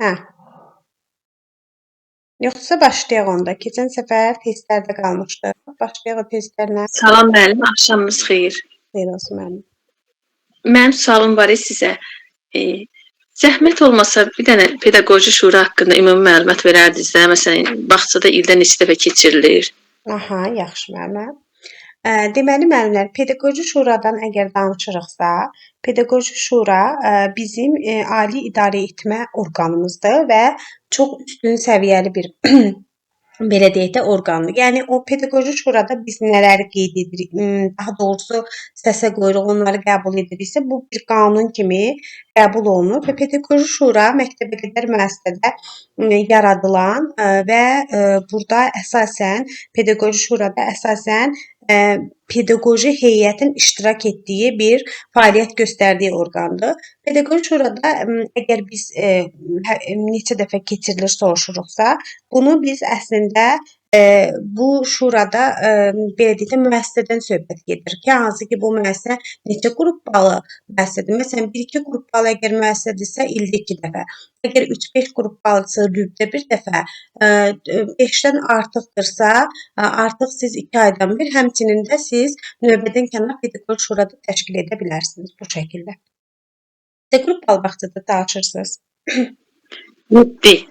Hə. Yoxsa başlayaq onda. Keçən səfər testlərdə qalmışdıq. Başlayaq o testlərlə. Salam müəllim, axşamınız xeyir. Xeyir olsun müəllim. Mənim sualım var sizə. Zəhmət olmasa bir dənə pedaqoji şura haqqında ümumi məlumat verərdiniz də, məsələn, bağçada ildə neçə dəfə keçirilir? Aha, yaxşı müəllim. Deməli müəllimlər, pedaqoji şuradan əgər danışırıqsa, pedaqoji şura bizim ali idarə etmə orqanımızdır və çox üstün səviyyəli bir belə deyək də orqandır. Yəni o pedaqoji şurada biz nələri qeyd edirik, daha doğrusu səsə qoyuruq, onları qəbul ediriksə, bu bir qanun kimi qəbul olunur və pedaqoji şura məktəbəqədər müəssisədə yaradılan və burada əsasən pedaqoji şurada əsasən pedaqoji heyətin iştirak etdiyi bir fəaliyyət göstərdiyi orqandır. Pedaqoji şurada əgər biz neçə dəfə keçirilir soruşuruqsa, bunu biz əslində bu şurada belə deyək də müəssisədən söhbət gedir ki, hansı ki bu müəssisə neçə qrupbalı müəssisədir. Məsələn, 1-2 qrupbalı əgər müəssisədirsə ildə 2 dəfə. Əgər 3-5 qrupbalıdırsa ildə 1 dəfə, 5-dən artıqdırsa, artıq siz 2 aydan bir, həmçinin də siz növbədən kənar pedaqoji şurada təşkil edə bilərsiniz bu şəkildə. Neçə qrupbalı bağçada danışırsınız? 7.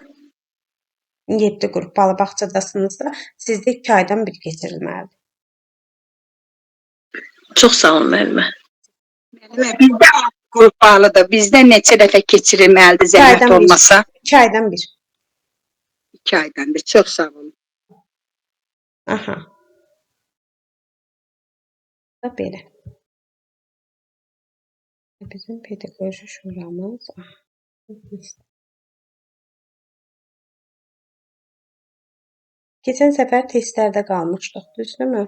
7 qrupbalı bağçadasınızsa, sizdə 2 aydan bir keçirilməlidir. Çox sağ olun müəllimə. Bizdə qrupbalıdır. Bizdə neçə dəfə keçirilməlidir zəhmət olmasa? 2 aydan bir. 2 aydan bir. Çox sağ olun. Aha. Da belə. Bizim pedaqoji şuramız. Keçən səfər testlərdə qalmışdıq, düzdürmü?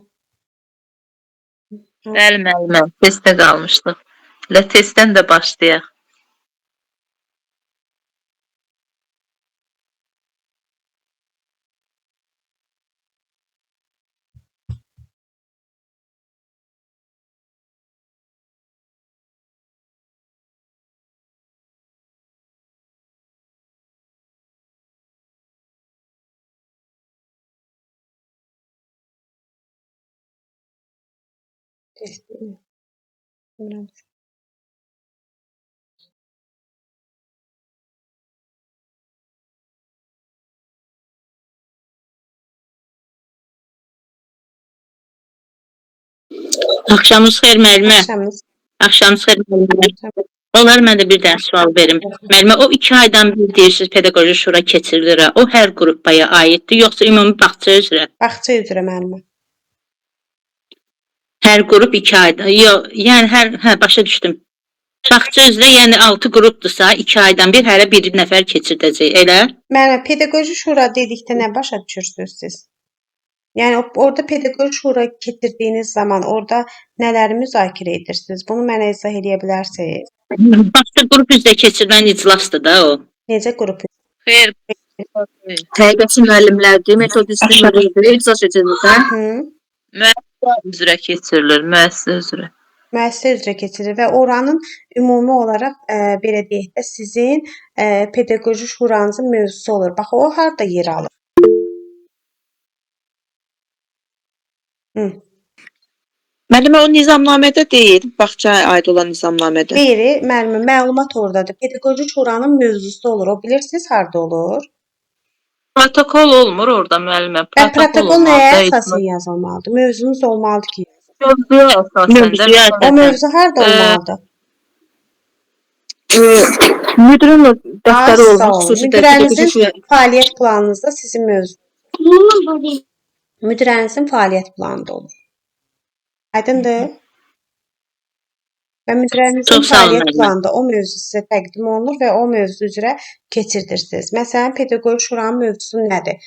Bəli müəllimə, testdə qalmışdıq. Elə testdən də başlayaq. Testdir. Axşamınız xeyir müəllimə. Axşamınız. Axşamınız xeyir müəllimə. Olar mən də bir dənə sual verim. Müəllimə, o 2 aydan bir deyirsiniz pedaqoji şura keçirilir. O hər qrupaya aiddir, yoxsa ümumi bağça üzrə? Bağça üzrə müəllimə. Hər qrup 2 ayda. Yox, yəni başa düşdüm. Bağça üzrə yəni 6 qrupdursa 2 aydan bir hərə bir nəfər keçirdəcək, elə? Müəllimə, pedaqoji şura dedikdə nə başa düşürsünüz siz? Yəni orada pedaqoji şura keçirdiyiniz zaman orada nələri müzakirə edirsiniz? Bunu mənə izah edə bilərsiniz? Bağça qrup üzrə keçirilən iclasdır da o. Necə qrup? Xeyr. Həqiqətçi müəllimlərdir, metodist müəllimdir, icra şəkildə. Müəssisə üzrə keçirilir, müəssisə üzrə. Müəssisə üzrə keçirir və oranın ümumi olaraq belə deyək də sizin pedaqoji şuranızın mövzusu olur. Bax o harda yer alır? Müəllimə, o nizamnamədə deyil, bağçaya aid olan nizamnamədə. Deyir, müəllimə, məlumat oradadır. Pedaqoji şuranın mövzusu olur. O bilirsiniz harda olur? Protokol olmur orada müəllimə. Protokol nəyə əsasən yazılmalıdır? Mövzunuz olmalıdır ki. Mövzuya əsasən də. O mövzu harda olmalıdır? Müdirin dəftəri olmur, xüsusi Müdirənizin fəaliyyət planınızda sizin mövzu. Müdirənizin fəaliyyət planında olur. Aydındır? Və müdirənizin fəaliyyət planında o mövzu sizə təqdim olunur və o mövzu üzrə keçirirsiniz. Məsələn, pedaqoji şuranın mövzusu nədir?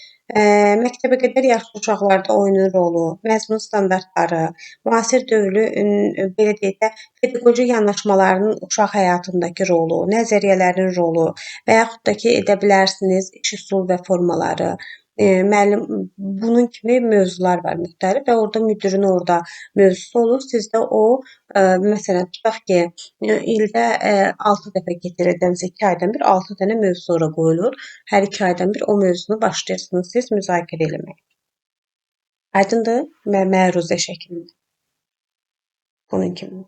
Məktəbəqədər yaşlı uşaqlarda oyunun rolu, məzmun standartları, müasir dövrün belə deyək də pedaqoji yanaşmalarının uşaq həyatındakı rolu, nəzəriyyələrin rolu və yaxud da ki edə bilərsiniz iş üsul və formaları. Müəllim, bunun kimi mövzular var müxtəlif və orada müdirin orada mövzusu olur. Siz də o Məsələn, tutaq ki, ildə 6 dəfə keçirdimsə 2 aydan bir 6 dənə mövzu ora qoyulur. Hər 2 aydan bir o mövzunu başlayırsınız siz müzakirə eləməyə. Aydındır? Məruzə şəklində. Bunun kimi.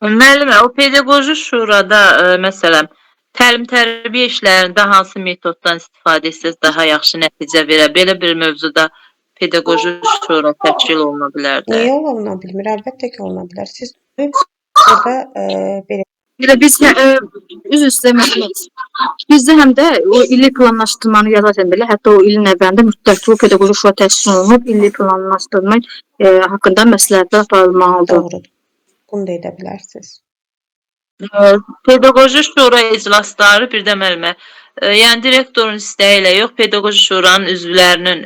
Müəllimə, o pedaqoji şurada məsələn, təlim-tərbiyə işlərində hansı metoddan istifadə etsəz daha yaxşı nəticə verə? Belə bir mövzuda pedaqoji şura təşkil oluna bilər də. Niyə oluna bilmir? Əlbəttə ki, oluna bilər. Siz burada belə Bir də biz üzr istəmək. Bizdə həm də o illik planlaşdırmanı yazarkən belə, hətta o ilin əvvəlində mütləq o pedaqoji şura təşkil olunub, illik planlaşdırma haqqında məsləhətlər aparılmalıdır. doğrudur. Bunu da edə bilərsiniz. Pedaqoji şura iclasları bir də müəllimə, yəni direktorun istəyi ilə yox, pedaqoji şuranın üzvlərinin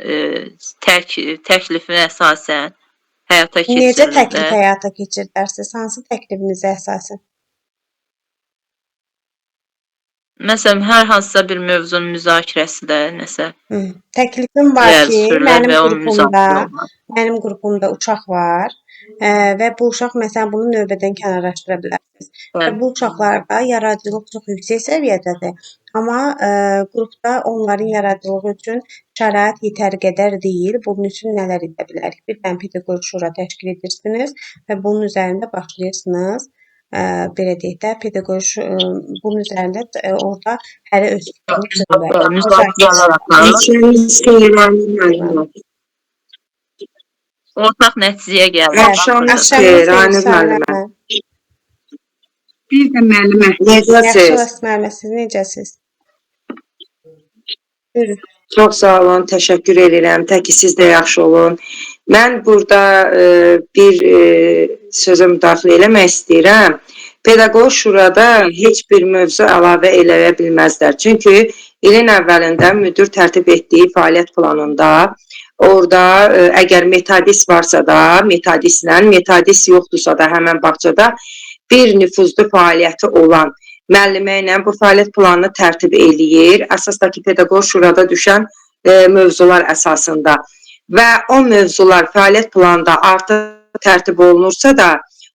təklifinə əsasən həyata Necə keçirilir. təklif həyata keçirirsiniz? Hansı təklifinizə əsasən? Məsələn, hər hansısa bir mövzunun müzakirəsi də nəsə Təklifim var irəli ki, sürülür və onun müzakirə olunur. mənim qrupumda uşaq var və bu uşaq məsələn bunu növbədən kənarlaşdıra bilərsiniz. Və bu uşaqlarda yaradıcılıq çox yüksək səviyyədədir. Amma qrupda onların yaradıcılığı üçün şərait yetər qədər deyil. Bunun üçün nələr edə bilərik? Bir dənə pedaqoji şura təşkil edirsiniz və bunun üzərində başlayırsınız. Belə deyək də, pedaqoji bunun üzərində orada hərə öz fikrini Müzakirələr aparılır. Ortaq nəticəyə gəlir. Axşamınız xeyir, Aynur müəllimə. Bir də müəllimə, necəsiz? Yaxşı, müəllimə, siz necəsiz? Buyurun. Çox sağ olun, təşəkkür edirəm. Təki siz də yaxşı olun. Mən burada bir sözə müdaxilə eləmək istəyirəm. Pedaqoji şurada heç bir mövzu əlavə eləyə bilməzlər. Çünki ilin əvvəlində müdir tərtib etdiyi fəaliyyət planında orada əgər metodis varsa da, metodis yoxdursa da həmən bağçada bir nüfuzlu fəaliyyəti olan müəllimə ilə bu fəaliyyət planını tərtib eləyir. Əsasdakı pedaqoji şurada düşən mövzular əsasında və o mövzular fəaliyyət planında artıq tərtib olunursa da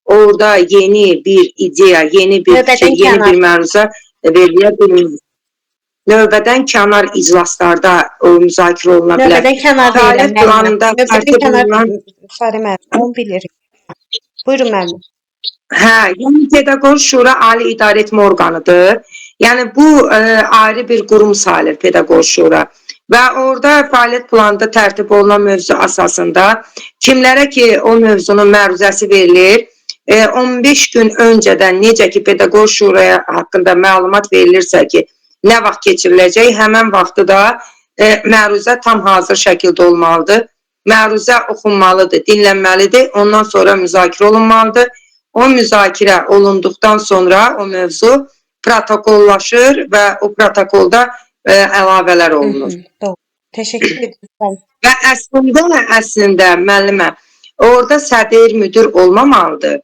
orada yeni bir ideya, yeni bir fikir, yeni bir məruzə verilə bilmir. Növbədən kənar iclaslarda o müzakirə oluna bilər. Növbədən kənar Fəaliyyət planında tərtib olunan onu bilirik. Buyurun müəllim. Hə, yəni pedaqoji şura ali idarə etmə orqanıdır. Yəni bu ayrı bir qurum sayılır pedaqoji şura. Və orada fəaliyyət planında tərtib olunan mövzu əsasında kimlərə ki o mövzunun məruzəsi verilir, 15 gün öncədən necə ki pedaqoji şuraya haqqında məlumat verilirsə ki, nə vaxt keçiriləcək, həmən vaxtı da məruzə tam hazır şəkildə olmalıdır. Məruzə oxunmalıdır, dinlənməlidir, ondan sonra müzakirə olunmalıdır. O müzakirə olunduqdan sonra o mövzu protokollaşır və o protokolda əlavələr olunur. Doğru. Təşəkkür edirəm. Və əslində müəllimə, orada sədr müdir olmamalıdır.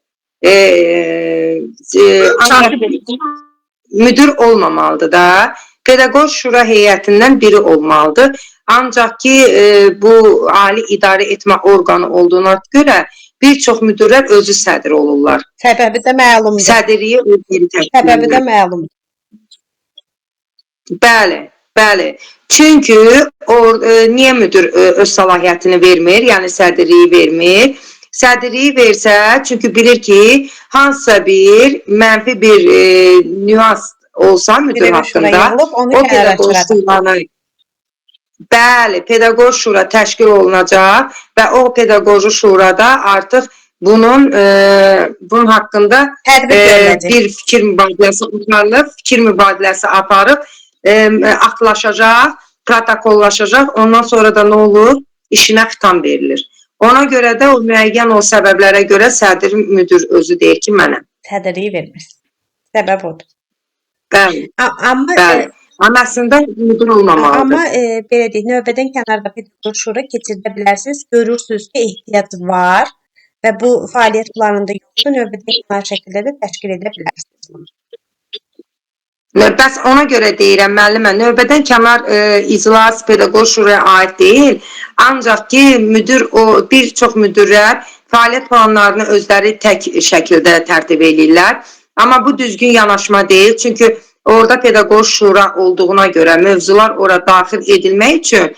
Müdir olmamalıdır da. Pedaqoji şura heyətindən biri olmalıdır. Ancaq ki bu ali idarə etmə orqanı olduğuna görə bir çox müdirlər özü sədr olurlar. Səbəbi də məlumdur. Sədriyi özləri təşkil edir. Səbəbi də məlumdur. Bəli, bəli. Çünki niyə müdir öz səlahiyyətini vermir, yəni sədrliyi vermir? Sədrliyi versə, çünki bilir ki, hansısa bir mənfi bir nüans olsa müdir haqqında, o pedaqoji şuranı bəli, pedaqoji şura təşkil olunacaq və o pedaqoji şurada artıq bunun haqqında bir fikir mübadiləsi aparılıb, fikir mübadiləsi aparıb, atlaşacaq, protokollaşacaq, ondan sonra da nə olur? İşinə xitam verilir. Ona görə də o müəyyən o səbəblərə görə sədr müdir özü deyir ki, mənəm. Sədrliyi vermir. Səbəb odur. Bəli, Amma bəli. Amma əslində müdir olmamalıdır. Amma belə deyək, növbədən kənarda pedaqoji şura keçirdə bilərsiniz. Görürsünüz ki, ehtiyac var və bu fəaliyyət planında yoxdur. Növbədən kənar şəkildə də təşkil edə bilərsiniz. Bəs ona görə deyirəm, müəllimə, növbədən kənar iclas pedaqoji şuraya aid deyil. Ancaq ki, bir çox müdirlər fəaliyyət planlarını özləri tək şəkildə tərtib edirlər. Amma bu düzgün yanaşma deyil. Çünki orada pedaqoji şura olduğuna görə mövzular ora daxil edilmək üçün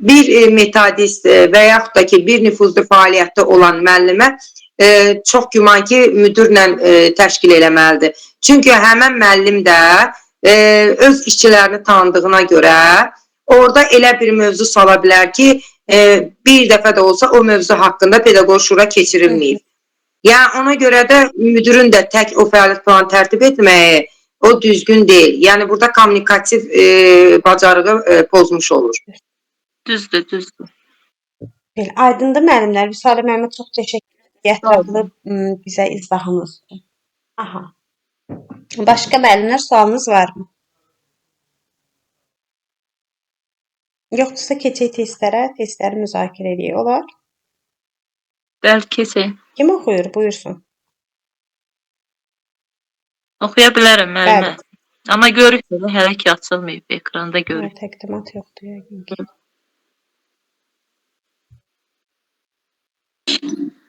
bir metodist və yaxud da ki, bir nüfuzlu fəaliyyətdə olan müəllimə çox güman ki, müdirlə təşkil eləməlidir. Çünki həmən müəllim də öz işçilərini tanıdığına görə orada elə bir mövzu sala bilər ki, bir dəfə də olsa o mövzu haqqında pedaqoji şura keçirilməyib. Yəni ona görə də müdirin də tək o fəaliyyət planı tərtib etməyi o düzgün deyil. Yəni burada kommunikativ bacarığı pozmuş olur. Düzdür, düzdür. Belə, aydındır müəllimlər. Vüsalə müəllimə çox təşəkkür edirəm. Bizə izahınız üçün. Aha. Başqa müəllimlər sualınız varmı? Yoxdursa keçək testlərə. Testləri müzakirə edək. Olar? Bəlkə keçək. Kim oxuyur? Buyursun. Oxuya bilərəm müəllimə. Bəli. Amma görürsünüz, hələ ki açılmayıb, ekranda görürük. Təqdimat yoxdur yəqin ki.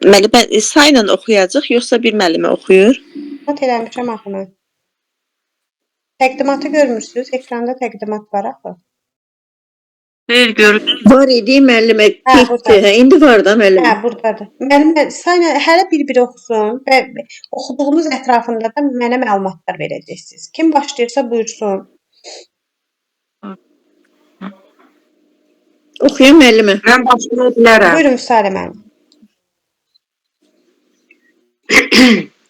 Müəllimə sayla oxuyacaq, yoxsa bir müəllimə oxuyur? Təqdimat eləmişəm axı mən. Təqdimatı görmürsünüz? Ekranda təqdimat var axı. Deyir, görürük. Var idi müəllimə, getdi. buradadır. İndi var da müəllimə. Buradadır. Müəllimə sayla hələ bir-bir oxusun və oxuduğumuz ətrafında da mənə məlumatlar verəcəksiniz. Kim başlayırsa buyursun. Oxuyun müəllimə. Mən başlaya bilərəm. Buyurun Vüsalə müəllim.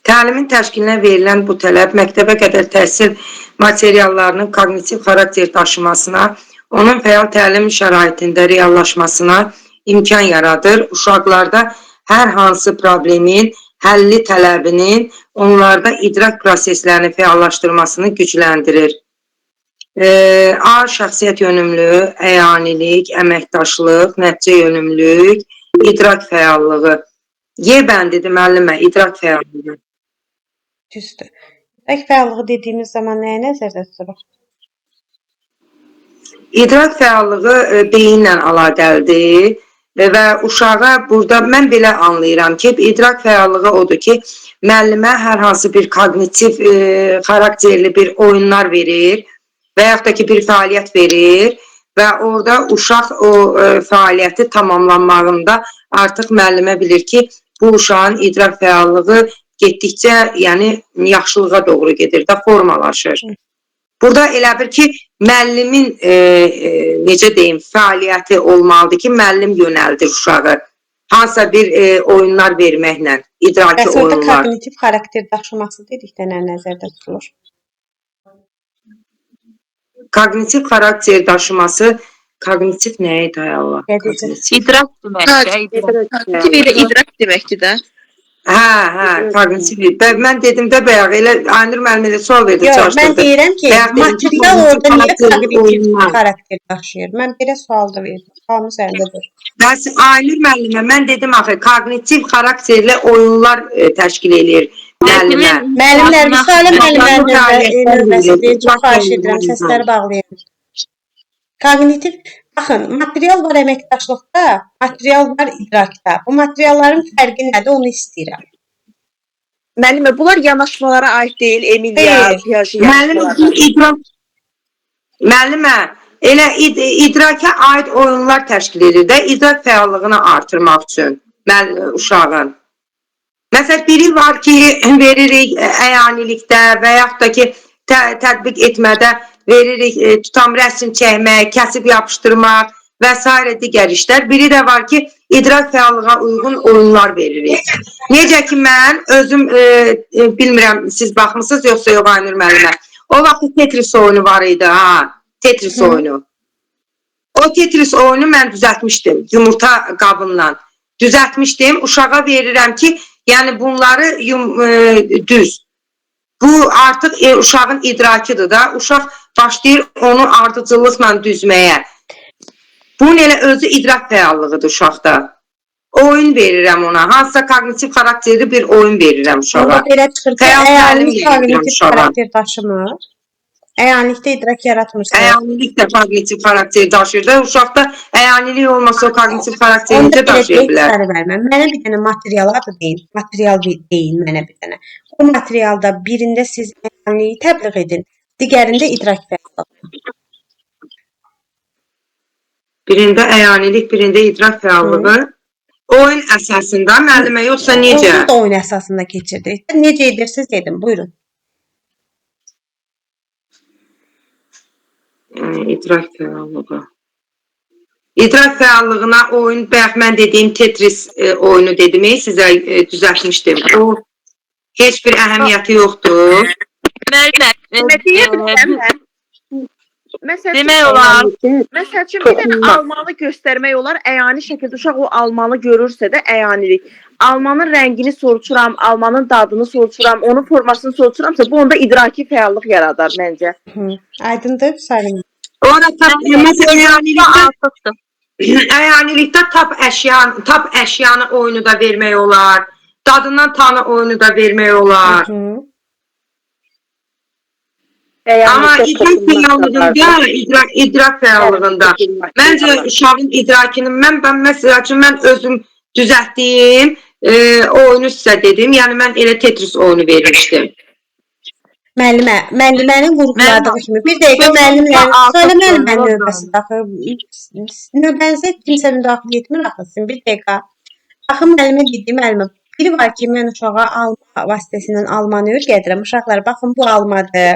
Təlimin təşkilinə verilən bu tələb məktəbə qədər təhsil materiallarının koqnitiv xarakter daşımasına, onun fəal təlim şəraitində reallaşmasına imkan yaradır. Uşaqlarda hər hansı problemin həlli tələbinin onlarda idrak proseslərini fəallaşdırmasını gücləndirir. A. Şəxsiyyət yönümlü, əyanilik, əməkdaşlıq, nəticə yönümlülük, idrak fəallığı. Y bəndidir müəllimə, idrak fəallığı. Düzdür. İdrak fəallığı dediyimiz zaman nəyə nəzərdə tutulur? İdrak fəallığı beyinlə əlaqəlidir və uşağa burada mən belə anlayıram ki, idrak fəallığı odur ki, müəllimə hər hansı bir koqnitiv xarakterli bir oyunlar verir və yaxud da ki, bir fəaliyyət verir və orada uşaq o fəaliyyəti tamamlanmağında artıq müəllimə bilir ki, bu uşağın idrak fəallığı getdikcə, yəni yaxşılığa doğru gedir də formalaşır. Burada elə bir ki, müəllimin necə deyim, fəaliyyəti olmalıdır ki, müəllim yönəldir uşağı. Hansısa bir oyunlar verməklə, idraki Bəs orada oyunlar. koqnitiv xarakter daşıması dedikdə nə nəzərdə tutulur? Koqnitiv xarakter daşıması, koqnitiv nə idi ay Allah? İdrak deməkdir. İdrak deməkdir də. Hə, koqnitiv. Mən dedim də bayaq, elə Aynur müəllimə də sual verdi, Yox, çaşdırdı. mən deyirəm ki, Bayaq dedim ki, material orada niyə koqnitiv koqnitiv oyunlar. xarakter daşıyır? Mən belə sual da verdim. Sualımız əlindədir. Bəs Aynur müəllimə, mən dedim axı, koqnitiv xarakterli oyunlar təşkil edir müəllimə. Müəllimlər, Vüsalə müəllimlərin növbəsidir. Çox xahiş İdrak edirəm, oyunları. səsləri bağlayın. Koqnitiv, baxın, material var əməkdaşlıqda, material var idrakda. Bu materialların fərqi nədir, onu istəyirəm. Müəllimə, bunlar yanaşmalara aid deyil, Emilya, Deyil. Piaget Müəllimə, müəllimə, elə idraka aid oyunlar təşkil edir də, idrak fəallığını artırmaq üçün uşağın. Məsələn, biri var ki, veririk əyanilikdə və yaxud da ki, tətbiq etmədə veririk, tutam rəsm çəkmək, kəsib yapışdırmaq və s. digər işlər. Biri də var ki, idrak fəallığa uyğun oyunlar veririk. Necə ki, mən özüm, bilmirəm, siz baxmısınız, yoxsa yox Aynur müəllimə. O vaxt Tetris oyunu var idi, ha, Tetris oyunu. O Tetris oyunu mən düzəltmişdim, yumurta qabınla. Düzəltmişdim, uşağa verirəm ki, yəni bunları düz. Bu artıq uşağın idrakıdır da. Uşaq başlayır onu ardıcıllıqla düzməyə. Bunun elə özü idrak fəallığıdır uşaqda. Oyun verirəm ona. Hansısa koqnitiv xarakterli bir oyun verirəm uşağa. Orada belə çıxır ki, Fəal təlim əyanilik verirəm koqnitiv uşağa. xarakter daşımır. Əyanilikdə idrak yaratmırsınız. Əyanilik də kognitiv xarakter daşıyır da. Uşaqda əyanilik olmasa o kognitiv xarakter Onda necə belə daşıya deyək, bilər? Sari müəllimə, mənə bir dənə material adı deyin. Material deyin mənə bir dənə. O materialda birində siz əyaniyi təbliğ edin, digərində idrak fəallığı. Birində əyanilik, birində idrak fəallığı. Oyun əsasında müəllimə, yoxsa necə? Onsuz da oyun əsasında keçirdik. Necə edirsiniz dedim, buyurun. İdrak fəallığı. İdrak fəallığına oyun, bayaq mən dediyim Tetris oyunu dedim, sizə düzəltmişdim. O heç bir əhəmiyyəti yoxdur. Müəllimə, Məsəl olar. Məsəl üçün bir dənə almanı göstərmək olar, əyani şəkildə uşaq o almanı görürsə də əyanilik. Almanın rəngini soruşuram, almanın dadını soruşuram, onun formasını soruşuramsa bu onda idraki fəallıq yaradar məncə. Aydındır, Salim. Orada əyanilikdə tap əşyanı oyunu da vermək olar. Dadından tanı oyunu da vermək olar. Amma idrak fəallığında məncə uşağın idrakinin mən məsəl üçün mən özüm düzəltdiyim oyunu sizə dedim. Yəni mən elə Tetris oyunu vermişdim. Müəllimənin vurğuladığı kimi bir dəqiqə müəllimənin növbəsi baxır. Növbənizə kimsə müdaxilə etmir axı sizin bir dəqiqə. Baxın müəllimə dediyi müəllimə. Biri var ki, mən uşağa alma vasitəsilə almanı öyrədirəm. Uşaqlar, baxın bu almadır.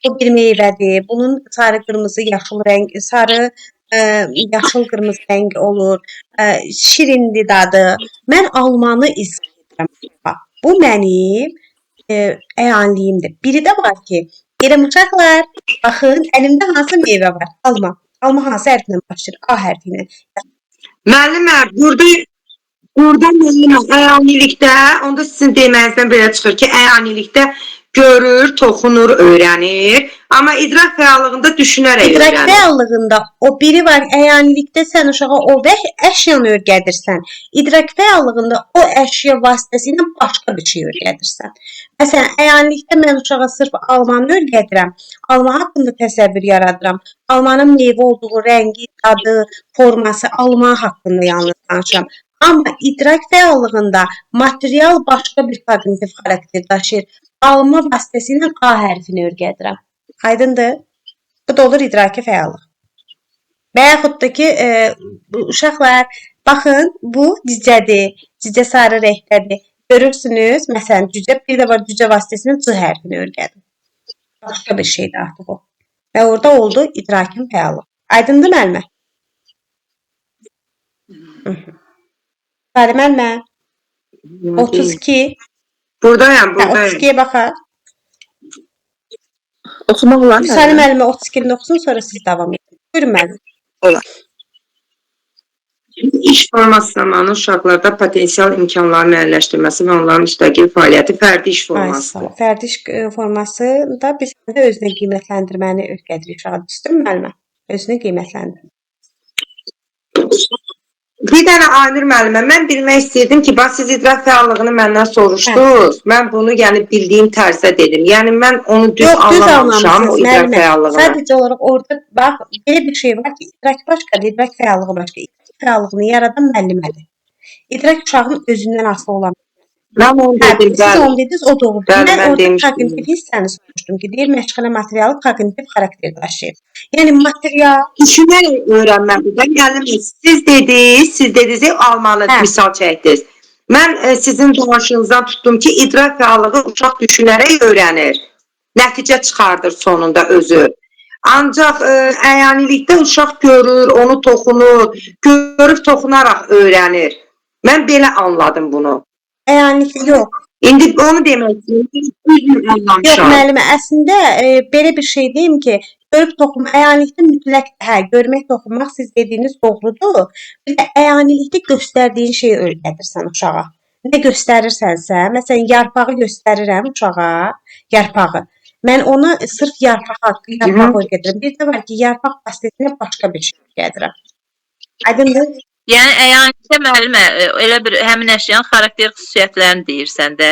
Bu bir meyvədir. Bunun sarı, qırmızı, yaşıl rəng, sarı, yaşıl, qırmızı rəng olur. Şirindir dadı. Mən almanı izah edirəm. Bu mənim əyanliyimdir. Biri də var ki, deyirəm uşaqlar, baxın, əlimdə hansı meyvə var? Alma. Alma hansı hərflə başlayır? A hərfi ilə. Müəllimə, burada müəllimə əyanilikdə, onda sizin deməyinizdən belə çıxır ki, əyanilikdə görür, toxunur, öyrənir. Amma idrak fəallığında düşünərək öyrənir. İdrak fəallığında o biri var, əyanilikdə sən uşağa o əşyanı öyrədirsən. İdrak fəallığında o əşya vasitəsilə başqa bir şey öyrədirsən. Məsələn, əyanilikdə mən uşağa sırf almanı öyrədirəm. Alma haqqında təsəvvür yaradıram. Almanın meyvə olduğu rəngi, dadı, forması, alma haqqında yalnız danışıram. Amma idrak fəallığında material başqa bir kognitiv xarakter daşıyır. Alma vasitəsilə A hərfini öyrədirəm. Aydındır? Bu da olur idraki fəallıq. Və yaxud da ki, uşaqlar, baxın, bu cücədir. Cücə sarı rəngdədir. Görürsünüz, məsələn, cücə, bir də var cücə vasitəsilə C hərfini öyrədim. Başqa bir şeydir artıq o. Və orada oldu idrakin fəallıq. Aydındır müəllimə? Salim müəllimə. 32. Buradayam. 32-yə baxaq. Oxumaq olar mı? Salim müəllimə 32-ni oxusun, sonra siz davam edin. Buyurun müəllim. Olar. İş forması zamanı uşaqlarda potensial imkanların əlləşdirməsi və onların müstəqil fəaliyyəti fərdi iş formasıdır. Fərdi iş forması da biz də özünə qiymətləndirməni öyrədirik uşağa. Düzdürmü müəllimə? Özünü qiymətləndir. Bir dənə Aynur müəllimə, mən bilmək istəyirdim ki, bax siz idrak fəallığını məndən soruşdunuz. Mən bunu yəni bildiyim tərzdə dedim. Yəni mən onu düz anlamamışam o idrak fəallığını. Sadəcə olaraq orada bax belə bir şey var ki, idrak başqadır, idrak fəallığı başqa. İdrak fəallığını yaradan müəllimədir. İdrak uşağın özündən asılı olan. Mən onu dedim, siz onu dediniz, o doğrudur. Mən orada demişdim. kognitiv hissəni soruşdum ki, deyir məşğələ materialı kognitiv xarakter daşıyır. Yəni material düşünərək öyrənməlidir. Yəni siz dediniz almanı misal çəkdiniz. Mən sizin danışığınızdan tutdum ki, idrak fəallığı uşaq düşünərək öyrənir. Nəticə çıxardır sonunda özü. Ancaq əyanilikdə uşaq görür, onu toxunur, görüb toxunaraq öyrənir. Mən belə anladım bunu. Əyanilik yox. İndi onu demək istəyirəm. Yox müəllimə, əslində belə bir şey deyim ki, görüb toxunma, əyanilikdə mütləq, görmək, toxunmaq siz dediyiniz doğrudur. Bir də əyanilikdə göstərdiyin şeyi öyrədirsən uşağa. Nə göstərirsənsə, məsələn, yarpağı göstərirəm uşağa, yarpağı. Mən ona sırf yarpağı öyrədirəm. Bir də var ki, yarpaq vasitəsilə başqa bir şey öyrədirəm. Aydındır? Yəni əyanətdə müəllimə elə bir həmin əşyanın xarakter xüsusiyyətlərini deyirsən də.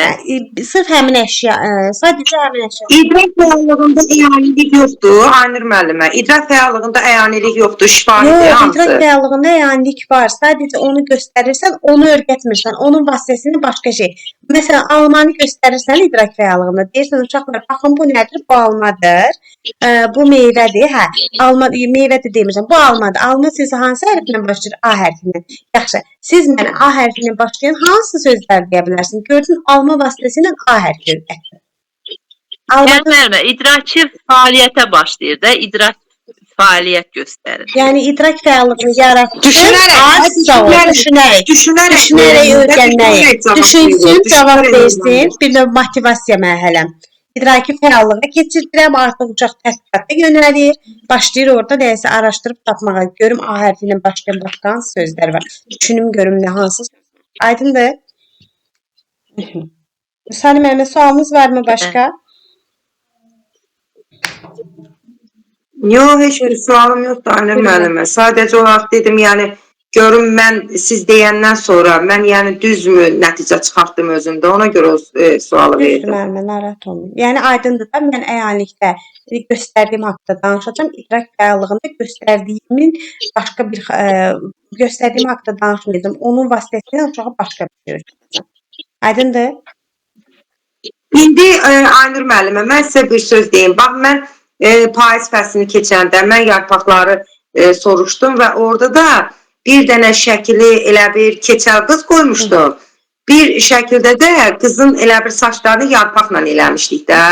Sırf həmin əşya, sadəcə həmin əşya. İdrak fəallığında əyanilik yoxdur, Aynur müəllimə. İdrak fəallığında əyanilik yoxdur, şifahidir Yox, hamısı. idrak fəallığında əyanilik var. Sadəcə onu göstərirsən, onu öyrətmirsən. Onun vasitəsilə başqa şey. Məsələn, almanı göstərirsən idrak fəallığında. Deyirsən uşaqlar, baxın bu nədir? Bu almadır. Bu meyvədir. Hə, alma meyvədir demirsən. Bu almadır. Alma siz hansı hərflə başlayır? A hərfindən. Yaxşı. Siz mənə A hərfi ilə başlayan hansı sözlər deyə bilərsin? Gördün, alma vasitəsilə A hərfi öyrətdim. Yəni müəllimə, idraki fəaliyyətə başlayır da, idrak fəaliyyət göstərir. Yəni idrak fəallığını yaratdın, Düşünərək öyrənməyi, düşünsün, cavab versin, bir növ motivasiya mərhələm. İdraki fəallığa keçirdirəm, artıq uşaq tədqiqata yönəlir, başlayır orada nəyisə araşdırıb tapmağa. Görüm A hərfi ilə başlayan başqa hansı sözlər var. Düşünüm görüm nə hansı sözlər. Aydındır? Salim müəllimə, sualınız varmı başqa? Yox, heç bir sualım yoxdur Aynur müəllimə. Sadəcə olaraq dedim, yəni görüm mən siz deyəndən sonra mən yəni düzmü nəticə çıxartdım özümdə. Ona görə o sualı Düzdür verdim. müəllimə, narahat olmayın. Yəni aydındır da, mən əyanlikdə göstərdiyim haqqda danışacağam. İdrak fəallığında göstərdiyimin başqa bir göstərdiyim haqqda danışmayacağam. Onun vasitəsilə uşağa başqa bir şey öyrədəcəm. Aydındır? İndi Aynur müəllimə, mən sizə bir söz deyim. Bax, mən payız fəslini keçəndə mən yarpaqları soruşdum və orada da bir dənə şəkili elə bir keçəl qız qoymuşdum. Bir şəkildə də qızın elə bir saçlarını yarpaqla eləmişdik də.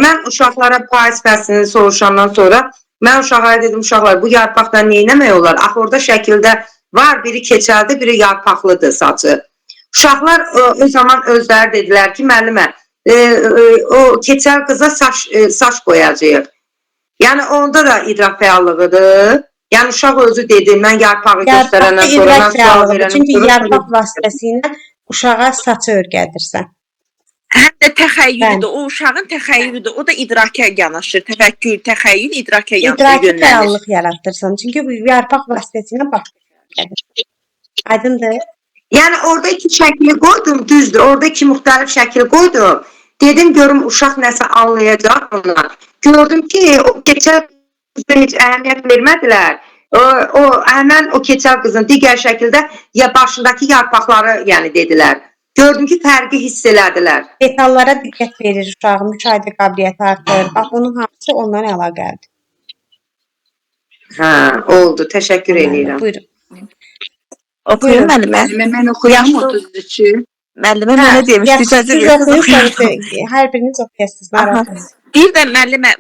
Mən uşaqlara payız fəslini soruşandan sonra mən uşaqlara dedim, uşaqlar bu yarpaqla nə etmək olar? Axı orada şəkildə var, biri keçəldir, biri yarpaqlıdır saçı. Uşaqlar o zaman özləri dedilər ki, müəllimə, o keçəl qıza saç qoyacağıq. Yəni onda da idrak fəallığıdır. Yəni uşaq özü dedi, mən yarpağı göstərəndən sonra mən sual verəndən sonra. Çünki yarpaq vasitəsilə uşağa saçı öyrədirsən. Həm də təxəyyüldür, o uşağın təxəyyülüdür. O da idraka yanaşır. Təfəkkür, təxəyyül idraka yanaşır, İdraki yönlənir. fəallıq yaratdırsan. Çünki bu yarpaq vasitəsilə başqa şey öyrədirsən. Aydındır? Yəni orada iki şəkli qoydum, düzdür. Orada iki müxtəlif şəkil qoydum. Dedim görüm uşaq nəsə anlayacaq bunlar. Gördüm ki, o keçəl qıza heç əhəmiyyət vermədilər. Həmən o keçəl qızın digər şəkildə ya başındakı yarpaqları yəni dedilər. Gördüm ki, fərqi hiss elədilər. Detallara diqqət verir uşağın, müşahidə qabiliyyəti artır. Bax, onun hamısı ondan əlaqəlidir. Hə, oldu. Təşəkkür edirəm. Buyurun. Oxuyum müəllimə. Mən oxuyam 33-ü. Müəllimə mənə demişdi, icazə verin. Hər biriniz oxuyasınız. Bir də müəllimə,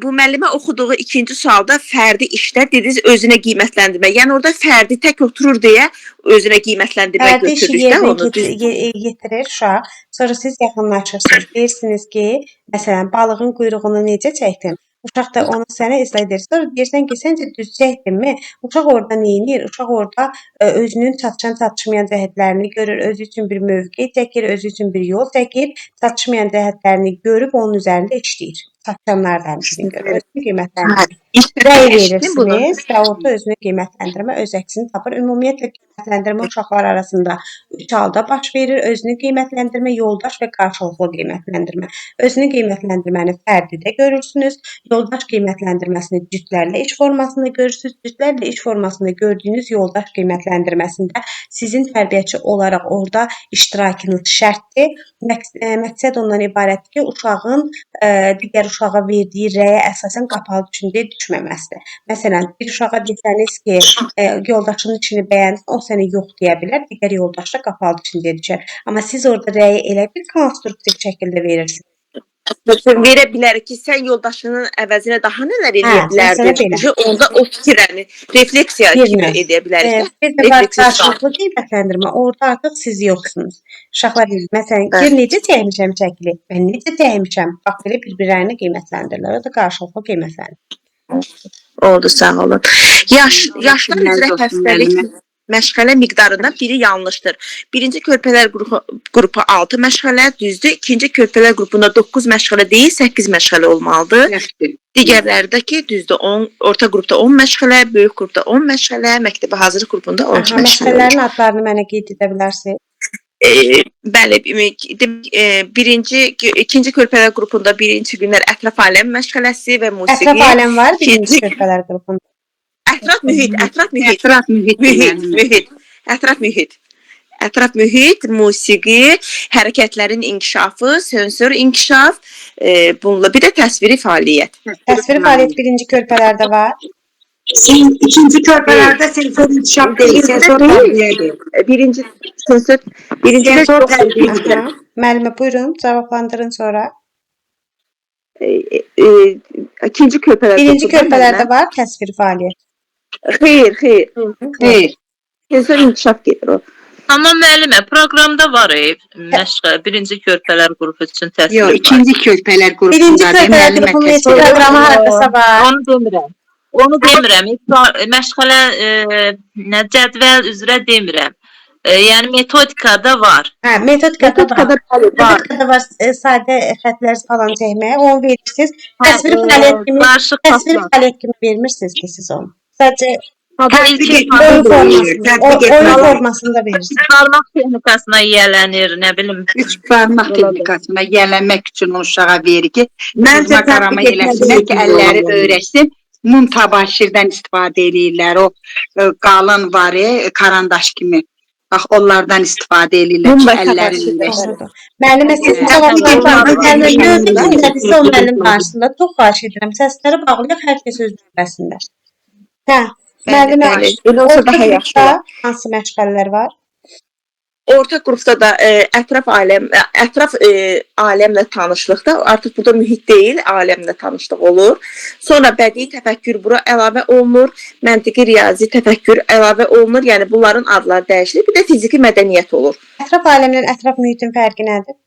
bu müəllimə oxuduğu ikinci sualda fərdi işdə dediniz özünə qiymətləndirmə. Yəni orada fərdi tək oturur deyə özünə qiymətləndirmə Fərdi işi götürürük də onu. yerinə yetirir uşaq. Sonra siz yaxınlaşırsınız. Deyirsiniz ki, məsələn, balığın quyruğunu necə çəkdin? Uşaq da onu sənə izah edir. Sonra deyirsən ki, səncə düz çəkdinmi? Uşaq orada nə edir? Uşaq orada özünün çatışan-çatışmayan cəhətlərini görür, özü üçün bir mövqe çəkir, özü üçün bir yol çəkir, çatışmayan cəhətlərini görüb onun üzərində işləyir. Çatışanlar da həmçinin görür. Özünü qiymətləndirir. Rəy verirsiniz və orada özünü qiymətləndirmə öz əksini tapır. Ümumiyyətlə qiymətləndirmə uşaqlar arasında 3 halda baş verir. Özünü qiymətləndirmə, yoldaş və qarşılıqlı qiymətləndirmə. Özünü qiymətləndirməni fərdidə görürsünüz. Yoldaş qiymətləndirməsini cütlərlə iş formasında görürsünüz. Cütlərlə iş formasında gördüyünüz yoldaş qiymətləndirməsində sizin tərbiyəçi olaraq orada iştirakınız şərtdir. Məqsəd ondan ibarətdir ki, uşağın digər uşağa verdiyi rəyə əsasən qapalı düşüncəyə düşməməsidir. Məsələn, bir uşağa desəniz ki, yoldaşının işini bəyəndin, o sənə yox deyə bilər, digər yoldaş da qapalı düşüncəyə düşər. Amma siz orada rəyi elə bir konstruktiv şəkildə verirsiniz. Verə bilərik ki, sən yoldaşının əvəzinə daha nələr edə bilərdin? Onda o fikirlərini refleksiya kimi edə bilərik. Bir də var, qarşılıqlı qiymətləndirmə. Orada artıq siz yoxsunuz. Uşaqlar deyir, məsələn, gör necə çəkmişəm şəkli, mən necə çəkmişəm. Bax, belə bir-birlərini qiymətləndirirlər. O da qarşılıqlı qiymətləndirir. Oldu, sağ olun. Yaşlar üzrə xəstəlik. məşğələ miqdarından biri yanlışdır. Birinci körpələr qrupu 6 məşğələ düzdür. İkinci körpələr qrupunda 9 məşğələ deyil, 8 məşğələ olmalıdır. Digərlərdəki düzdür 10, orta qrupda 10 məşğələ, böyük qrupda 10 məşğələ, məktəbə hazırlıq qrupunda 12 məşğələ. Məşğələlərin adlarını mənə qeyd edə bilərsiniz? Bəli, ikinci körpələr qrupunda birinci günlər ətraf aləm məşğələsi və musiqi. Ətraf aləm var birinci körpələr qrupunda. Ətraf mühit. Ətraf mühit, musiqi, hərəkətlərin inkişafı, sensor inkişaf, bununla bir də təsviri fəaliyyət. Təsviri fəaliyyət birinci körpələrdə var. İkinci körpələrdə sensor inkişaf deyil, sensor tərbiyədir. Birinci sensor tərbiyədir. Müəllimə buyurun, cavablandırın sonra. İkinci körpələrdə var təsviri fəaliyyət. Xeyr. Sensor inkişaf gedir o. Amma müəllimə, proqramda var məşğələ birinci körpələr qrupu üçün təsvir. Yox, ikinci körpələr Birinci qrupunda körpələr qrupunun heç proqramı hardasa var. Onu demirəm. Məşğələ cədvəl üzrə demirəm. Yəni metodikada var. Hə, metodikada var. Sadə xətlər falan çəkməyə onu verirsiniz. Təsviri fəaliyyət kimi vermirsiniz ki siz onu. Sadəcə oyun formasında verirsiniz. Barmaq texnikasına yiyələnir, nə bilim. 3 barmaq texnikasına yiyələnmək üçün o uşağa verir ki, Məncə qarama eləsinlər ki, əlləri öyrəşsin. Mum tabaşirdən istifadə edirlər. O qalın var, karandaş kimi. Bax, onlardan istifadə edirlər ki, əlləri öyrəşsin. Müəllimə, siz cavablandırırsanız, o müəllim qarşısında çox xahiş edirəm. Səsləri bağlayaq, hər kəs öz növbəsində. Hə. Müəllimə, orta qrupda hansı məşğələlər var? Orta qrupda da ətraf aləmlə tanışlıqda, artıq burada mühit deyil, aləmlə tanışlıq olur. Sonra bədii təfəkkür bura əlavə olunur, məntiqi riyazi təfəkkür əlavə olunur, yəni bunların adları dəyişilir. Bir də fiziki mədəniyyət olur. Ətraf aləmlə ətraf mühitin fərqi nədir?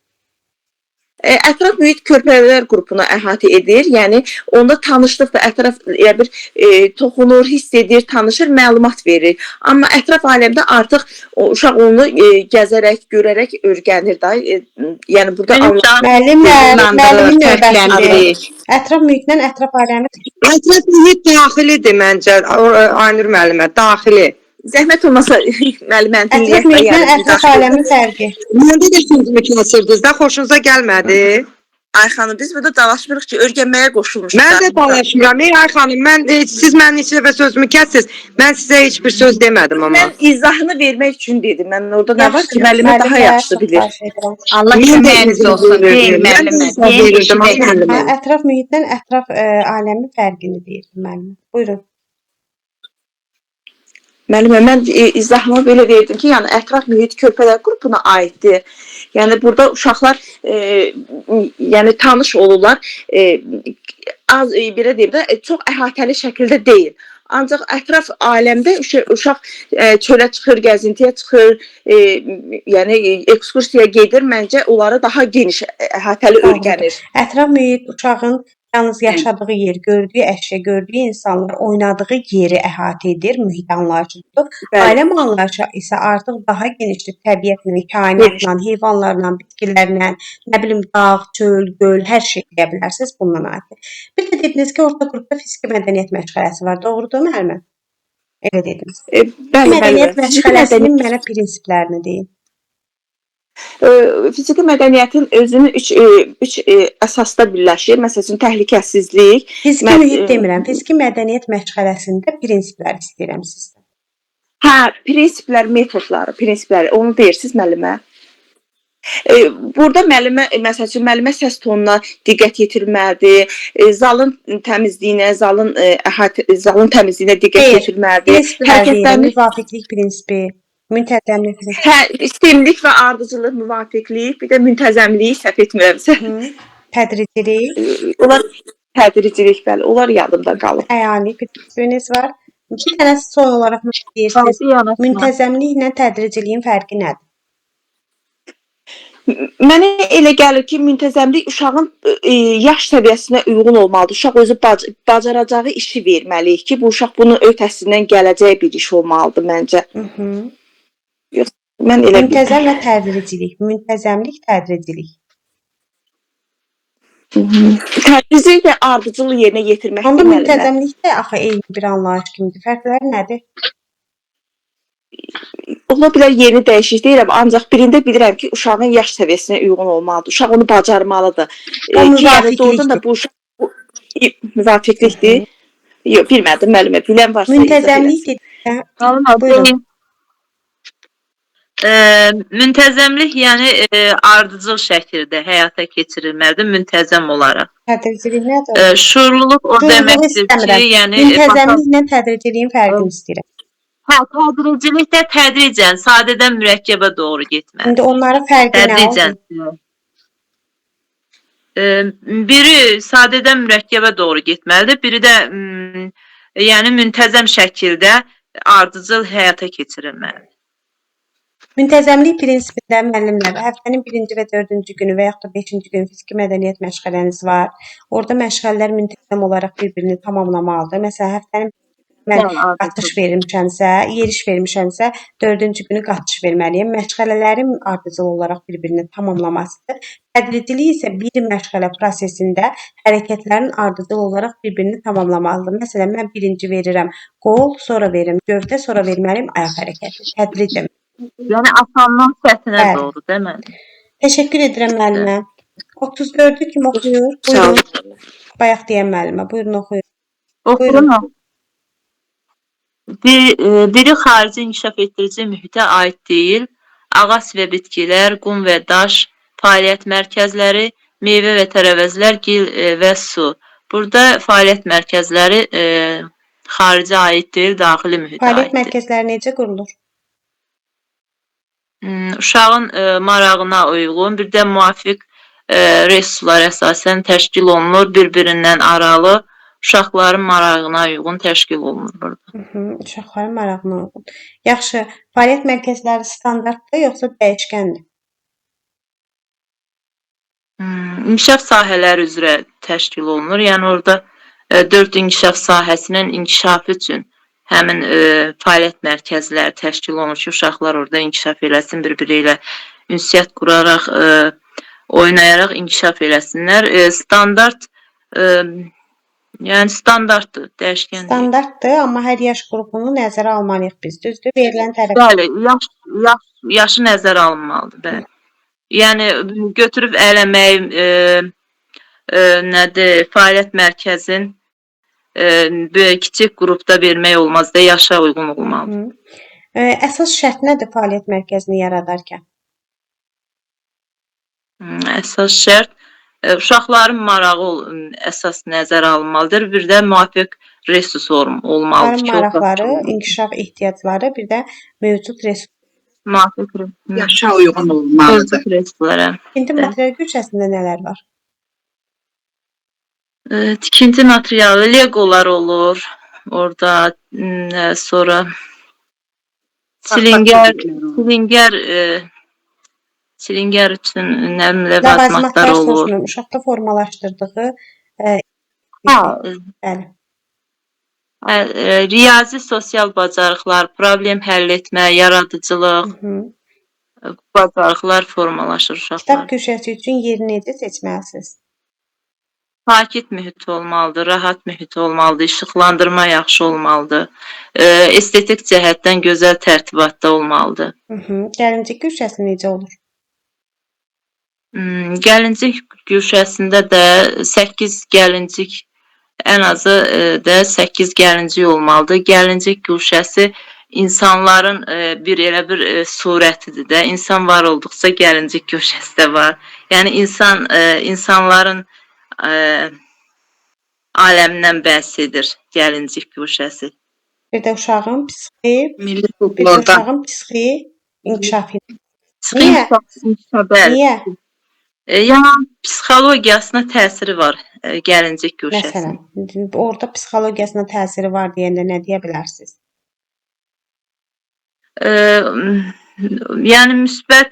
Ətraf mühit körpələr qrupuna əhatə edir. Yəni onda tanışlıq da ətraf toxunur, hiss edir, tanışır, məlumat verir. Amma ətraf aləmdə artıq uşaq onu gəzərək, görərək öyrənir da. Yəni burada müəllimin növbəsidir. Ətraf mühitlə ətraf aləmi. Ətraf mühit daxilidir məncə. Aynur müəllimə, daxili. Zəhmət olmasa müəlliməni Ətraf mühitlə ətraf aləmin fərqi. Məndə də sözümü kəsirdiniz də, xoşunuza gəlmədi. Ay xanım, biz burada dalaşmırıq ki, öyrənməyə qoşulmuşuq. Mən də dalaşmıram. Ay xanım, siz mənim neçə dəfə sözümü kəssiz. Mən sizə heç bir söz demədim amma. Mən izahını vermək üçün dedim. Mən orada nə var ki, müəllimə daha yaxşı bilir. Allah köməyiniz olsun. Deyil müəllimə. Ətraf mühitlə ətraf aləmin fərqini deyirdim müəllimə. Buyurun. Müəllimə, mən izahımı belə verdim ki, yəni ətraf mühit körpələr qrupuna aiddir. Yəni burada uşaqlar yəni tanış olurlar. Az belə deyim də, çox əhatəli şəkildə deyil. Ancaq ətraf aləmdə uşaq çölə çıxır, gəzintiyə çıxır, yəni ekskursiyaya gedir. Məncə onları daha geniş, əhatəli öyrənir. Ətraf mühit uşağın yalnız yaşadığı yer, gördüyü əşya, gördüyü insanlar, oynadığı yeri əhatə edir, mühit anlayışıdır. Aləm anlayışı isə artıq daha genişdir, təbiətlə, kainatla, heyvanlarla, bitkilərlə, nə bilim, dağ, çöl, göl, hər şey deyə bilərsiniz bundan aiddir. Bir də dediniz ki, orta qrupda fiziki mədəniyyət məşğələsi var, doğrudur müəllimə? Elə dediniz. Mədəniyyət məşğələsinin mənə prinsiplərini deyin. Fiziki mədəniyyətin özünü üç əsasda birləşir. Məsələn, təhlükəsizlik. Fiziki mühit demirəm. Fiziki mədəniyyət məşğələsində prinsiplər istəyirəm sizdən. Hə, prinsiplər, metodları, prinsipləri. Onu deyirsiniz müəllimə? Burada müəllimə, məsələn, müəllimə səs tonuna diqqət yetirməlidir. Zalın təmizliyinə, zalın təmizliyinə diqqət yetirməlidir. Hərəkətlərin müvafiqlik prinsipi. Müntəzəmlik. Hə, istimlik və ardıcıllıq, müvafiqlik, bir də müntəzəmlik səhv etmirəmsə. Tədricilik. Onlar tədricilik, bəli, onlar yadımda qalıb. Əyani prinsipiniz var. İki dənə son olaraq deyirsiniz. Müntəzəmliklə tədriciliyin fərqi nədir? Mənə elə gəlir ki, müntəzəmlik uşağın yaş səviyyəsinə uyğun olmalıdır. Uşaq özü bacaracağı işi verməliyik ki, bu uşaq bunun öhdəsindən gələcək bir iş olmalıdır məncə. Mən elə Müntəzəm və tədricilik. Müntəzəmlik, tədricilik. tədrici də ardıcılı yerinə yetirmək Onda müəllimə. müntəzəmlik də axı eyni bir anlayış kimidir. Fərqləri nədir? Ola bilər yeni dəyişik deyirəm, ancaq birində bilirəm ki, uşağın yaş səviyyəsinə uyğun olmalıdır. Uşaq onu bacarmalıdır. O Ki, yəni doğrudan da bu uşaq müvafiqlikdir. Yox, bilmədim müəllimə. Bilən varsa izah Müntəzəmlik eləsin. dedikdə, buyurun. Müntəzəmlik yəni ardıcıl şəkildə həyata keçirilməlidir, müntəzəm olaraq. Tədricilik nədir? Şuurluluq o Şuurluğu deməkdir ki, istəmirəm. yəni Müntəzəmliklə tədriciliyin fərqini istəyirəm. tədricilik də tədricən, sadədən mürəkkəbə doğru getməlidir. İndi onların fərqi nə Tədricən. oldu? Biri sadədən mürəkkəbə doğru getməlidir, biri də yəni müntəzəm şəkildə ardıcıl həyata keçirilməlidir. Müntəzəmlik prinsipində müəllimlər həftənin 1-ci və 4-cü günü və yaxud da 5-ci gün fiziki mədəniyyət məşğələniz var. Orada məşğələlər müntəzəm olaraq bir-birini tamamlamalıdır. Məsələn, həftənin mən qatış vermişəmsə, yeriş vermişəmsə, 4-cü günü qatış verməliyəm. Məşğələlərin ardıcıl olaraq bir-birini tamamlamasıdır. Tədricilik isə bir məşğələ prosesində hərəkətlərin ardıcıl olaraq bir-birini tamamlamalıdır. Məsələn, mən birinci verirəm qol, sonra verirəm gövdə, sonra verməliyəm ayaq hərəkəti. Tədricən. Yəni asandan çətinə doğru, deməli. Təşəkkür edirəm müəllimə. 34-ü kim oxuyur? Buyurun. Bayaq deyən müəllimə, buyurun oxuyun. Oxuyun. Biri xarici inkişaf etdirici mühitə aid deyil, ağac və bitkilər, qum və daş, fəaliyyət mərkəzləri, meyvə və tərəvəzlər, gil və su. Burada fəaliyyət mərkəzləri xarici aid deyil, daxili mühitə Fəaliyyət aiddir. mərkəzləri necə qurulur? Uşağın marağına uyğun, bir də müvafiq resurslar əsasən təşkil olunur, bir-birindən aralı, uşaqların marağına uyğun təşkil olunur burada. Uşaqların marağına uyğun. Yaxşı, fəaliyyət mərkəzləri standartdır, yoxsa dəyişkəndir? İnkişaf sahələri üzrə təşkil olunur. Yəni orada 4 inkişaf sahəsinin inkişafı üçün həmin fəaliyyət mərkəzləri təşkil olunur ki, uşaqlar orada inkişaf eləsin, bir-biri ilə ünsiyyət quraraq, oynayaraq inkişaf eləsinlər. Standart, yəni standartdır, dəyişkən deyil. Standartdır, amma hər yaş qrupunu nəzərə almalıyıq biz, düzdür? Verilən tərəf. Bəli, yaşı nəzərə alınmalıdır, bəli. Yəni götürüb eləmək, nədir, fəaliyyət mərkəzin kiçik qrupda vermək olmaz da, yaşa uyğun olmalıdır. Əsas şərt nədir fəaliyyət mərkəzini yaradarkən? Əsas şərt uşaqların marağı əsas nəzərə alınmalıdır. Bir də müvafiq resurs olmalıdır ki, maraqları, inkişaf ehtiyacları, bir də mövcud resurs. Müvafiq resurs. Yaşa uyğun olmalıdır. Mövcud resurslara. İndi material gücəsində nələr var? Tikinti materialı, legolar olur. Orada sonra silingər üçün nə bilim ləvazimatlar olur. Uşaqda formalaşdırdığı bəli. Riyazi sosial bacarıqlar, problem həll etmə, yaradıcılıq bacarıqlar formalaşır uşaqlar. Kitab köşəsi üçün yeri necə seçməlisiniz? Sakit mühit olmalıdır, rahat mühit olmalıdır, işıqlandırma yaxşı olmalıdır, estetik cəhətdən gözəl tərtibatda olmalıdır. Gəlincik güşəsi necə olur? Gəlincik güşəsində də 8 gəlincik, ən azı da 8 gəlincik olmalıdır. Gəlincik güşəsi insanların elə bir surətidir də. İnsan var olduqca gəlincik güşəsi də var. Yəni insanların aləmindən bəhs edir gəlincik güşəsi. Bir də uşağın psixi inkişafı. Niyə? Yəni psixologiyasına təsiri var gəlincik güşəsinin. Məsələn, orada psixologiyasına təsiri var deyəndə nə deyə bilərsiniz? Yəni müsbət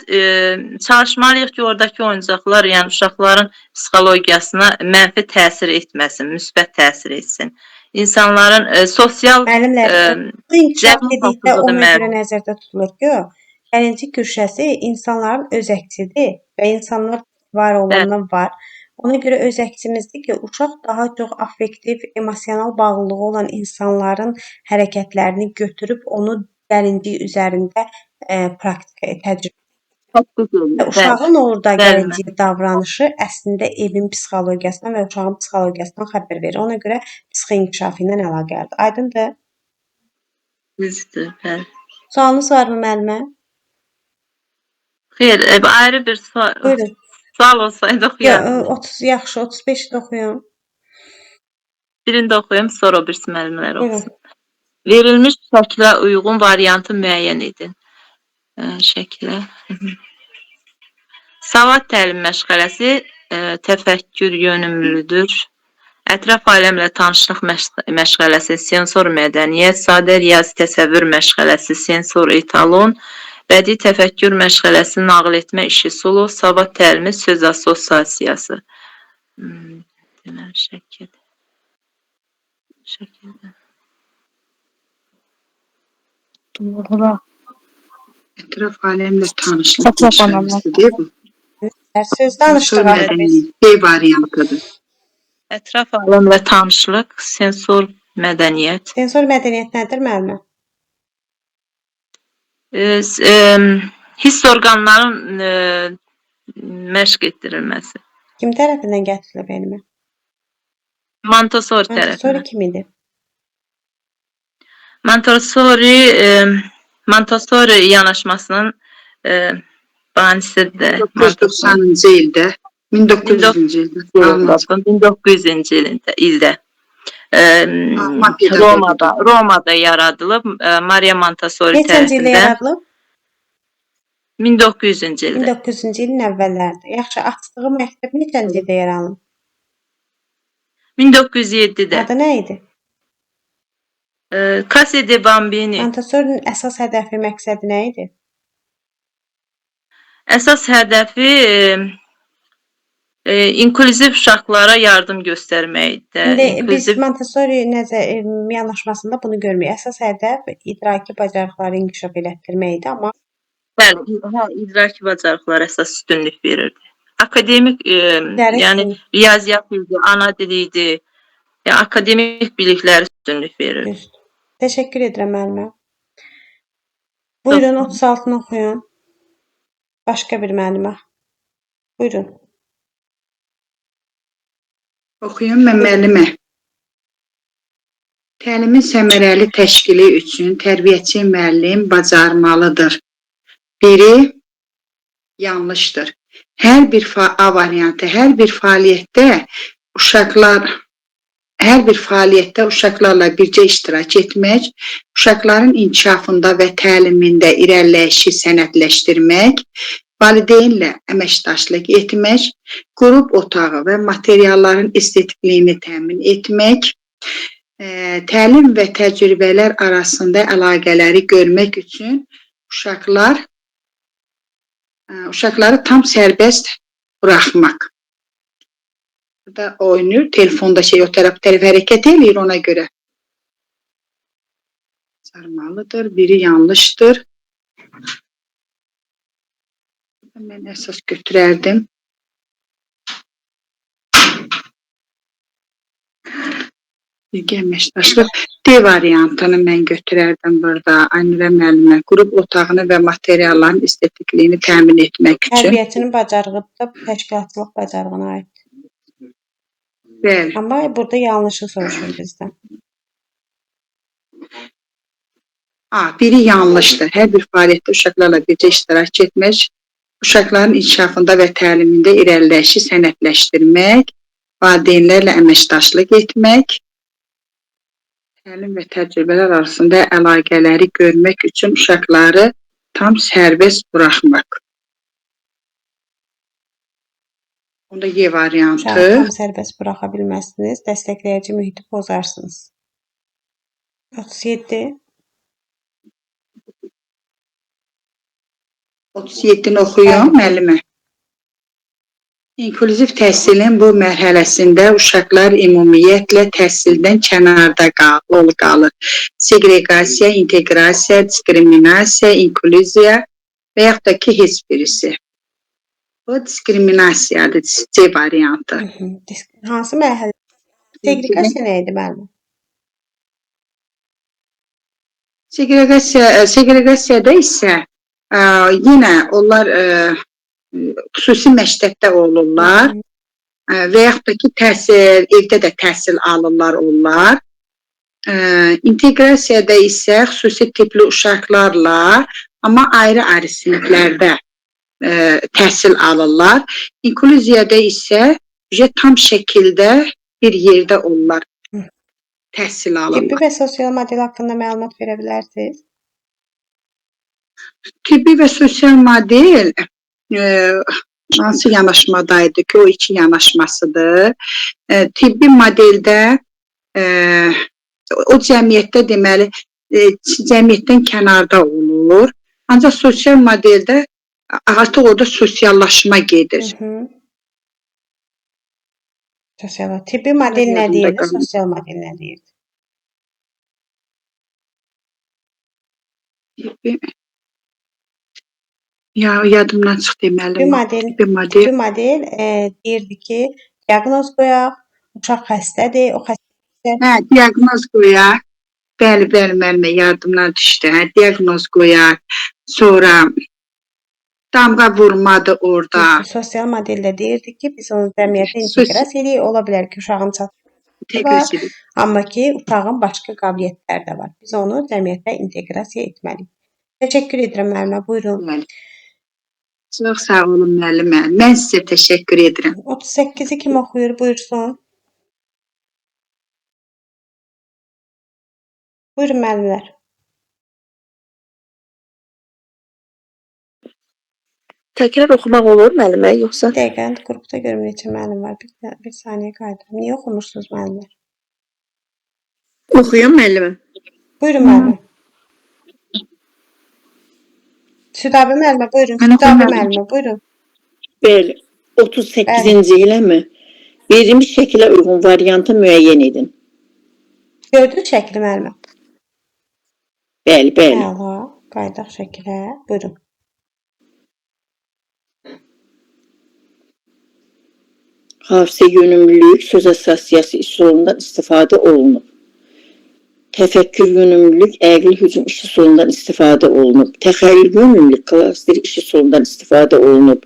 çalışmalıyıq ki, oradakı oyuncaqlar, yəni uşaqların psixologiyasına mənfi təsir etməsin, müsbət təsir etsin. İnsanların sosial Müəllimlər, inkişaf zəmin dedikdə haqqındadır ona görə müəllim. nəzərdə tutulur ki, gəlincik güşəsi insanların öz əksidir və insanlar var olandan var. Ona görə öz əksimizdir ki, uşaq daha çox affektiv, emosional bağlılığı olan insanların hərəkətlərini götürüb onu gəlinciyi üzərində praktika, təcrübə. Uşağın orada gəlinciyi davranışı əslində evin psixologiyasından və uşağın psixologiyasından xəbər verir. Ona görə psixoinkişafı ilə əlaqəlidir. Aydındır? Düzdür, bəli. Sualınız varmı müəllimə? Xeyr, ayrı bir Buyurun. sual olsaydı oxuyardım. 30 yaxşı, 35-i də oxuyun. Birini də oxuyum, sonra o birisi müəllimlər Buyurun. oxusun. Verilmiş şəklə uyğun variantı müəyyən edin. Şəklə. Savad təlim məşğələsi təfəkkür yönümlüdür. Ətraf aləmlə tanışlıq məşğələsi, sensor mədəniyyət, sadə riyazi təsəvvür məşğələsi, sensor etalon, bədii təfəkkür məşğələsi, nağıl etmə işi, solo, savad təlimi, söz assosiasiyası. Deməli, şəkil. Şəkildə. Doğru. Ətraf aləmlə tanışlıq məşğələsidir bu. Söz danışdıq axı biz. B variantıdır. Ətraf aləmlə tanışlıq, sensor mədəniyyət. Sensor mədəniyyət nədir müəllimə? Hiss orqanların məşq etdirilməsi. Kim tərəfindən gətirilib elmə? Montessori Montessori tərəfindən. kim idi? Montessori yanaşmasının banisidir. 1990-cı ildə, 1900-cü ildə. 1900-cü ildə. Romada yaradılıb Maria Montessori Neçənci ildə tərəfindən. yaradılıb? 1900-cü ildə. 1900-cü ilin əvvəllərində. Yaxşı, açdığı məktəb neçənci ildə yaranıb? 1907-də. Adı nə idi? Casa de Bambini. Montessorinin əsas hədəfi, məqsədi nə idi? Əsas hədəfi inklüziv uşaqlara yardım göstərməkdir. Biz Montessori yanaşmasında bunu görmürük. Əsas hədəf idraki bacarıqları inkişaf elətdirmək idi, amma bəli, idraki bacarıqlara əsas üstünlük verirdi. Akademik, yəni riyaziyyat idi, ana dili idi. Yəni akademik biliklərə üstünlük verirdi. Təşəkkür edirəm müəllimə. Buyurun 36-nı oxuyun. Başqa bir müəllimə. Buyurun. Oxuyun mən müəllimə. Təlimin səmərəli təşkili üçün tərbiyəçi müəllim bacarmalıdır. Biri yanlışdır. Hər bir A variantı, hər bir fəaliyyətdə uşaqlarla bircə iştirak etmək, uşaqların inkişafında və təlimində irəliləyişi sənədləşdirmək, valideynlə əməkdaşlıq etmək, qrup otağı və materialların estetikliyini təmin etmək, təlim və təcrübələr arasında əlaqələri görmək üçün uşaqları tam sərbəst buraxmaq. Burada oynayır, telefonda o tərəf hərəkət edir ona görə. Sarmalıdır, biri yanlışdır. Mən əsas götürərdim. Birgə əməkdaşlıq D variantını mən götürərdim burada. Aynurə müəllimə, qrup otağını və materialların estetikliyini təmin etmək üçün. Tərbiyəçinin bacarığı da təşkilatçılıq bacarığına aiddir. Bəli. Amma burada yanlışı soruşur bizdən. Biri yanlışdır. Hər bir fəaliyyətdə uşaqlarla bircə iştirak etmək, uşaqların inkişafında və təlimində irəliləyişi sənədləşdirmək, valideynlərlə əməkdaşlıq etmək, təlim və təcrübələr arasında əlaqələri görmək üçün uşaqları tam sərbəst buraxmaq. Onda Y variantı. Uşağı tam sərbəst buraxa bilməzsiniz, dəstəkləyici mühiti pozarsınız. 37. 37-ni oxuyuram müəllimə. İnklüziv təhsilin bu mərhələsində uşaqlar ümumiyyətlə təhsildən kənarda qalır. Seqregasiya, inteqrasiya, diskriminasiya, inklüziya və yaxud da ki, heç birisi. Bu diskriminasiyadır, C variantı. Hansı mərhələ? Seqregasiya nə idi müəllimə? Seqregasiyada isə yenə onlar xüsusi məktəbdə olurlar və yaxud da ki, evdə də təhsil alırlar onlar. İnteqrasiyada isə xüsusi tipli uşaqlarla, amma ayrı-ayrı siniflərdə təhsil alırlar. İnklüziyada isə tam şəkildə bir yerdə onlar təhsil Tibbi alırlar. və sosial model haqqında məlumat verə bilərsiniz? Tibbi və sosial model hansı yanaşmadaydı ki, o iki yanaşmasıdır. Tibbi modeldə o cəmiyyətdə deməli, cəmiyyətdən kənarda olur. Ancaq sosial modeldə artıq orada sosiallaşma gedir. Tibbi model nə deyirdi, sosial model nə deyirdi? Yadımdan çıxdı deməli. Tibbi model deyirdi ki, diaqnoz qoyaq, uşaq xəstədir, o xəstədir. Diaqnoz qoyaq. Bəli, müəllimə, yardımdan düşdü. Diaqnoz qoyaq. Sonra damğa vurmadı orada. Sosial modeldə deyirdi ki, biz onu cəmiyyətə inteqrasiya edirik. Ola bilər ki, uşağın çatışmazlığı var, amma ki, uşağın başqa qabiliyyətləri də var. Biz onu cəmiyyətə inteqrasiya etməliyik. Təşəkkür edirəm müəllimə, buyurun. Çox sağ olun müəllimə. Mən sizə təşəkkür edirəm. 38-i kim oxuyur, buyursun. Buyurun müəllimlər. Təkrar oxumaq olur müəllimə, yoxsa? Bir dəqiqə, qrupda görüm neçə müəllim var. Bir saniyə qayıdıram. Niyə oxumursunuz müəllimlər? Oxuyum müəllimə. Buyurun müəllimə. Südabi müəllimə, buyurun. Südabi müəllimə, buyurun. Bəli, 38-ci eləmi? Verilmiş şəkilə uyğun variantı müəyyən edin. Gördünüz şəkli müəllimə? Bəli, bəli. Əla, qaydaq şəkilə. Buyurun. Hafizə yönümlülük söz assosiasiyası üsulundan istifadə olunub. Təfəkkür yönümlülük əqli hücum iş üsulundan istifadə olunub. Təxəyyül yönümlülük klaster iş üsulundan istifadə olunub.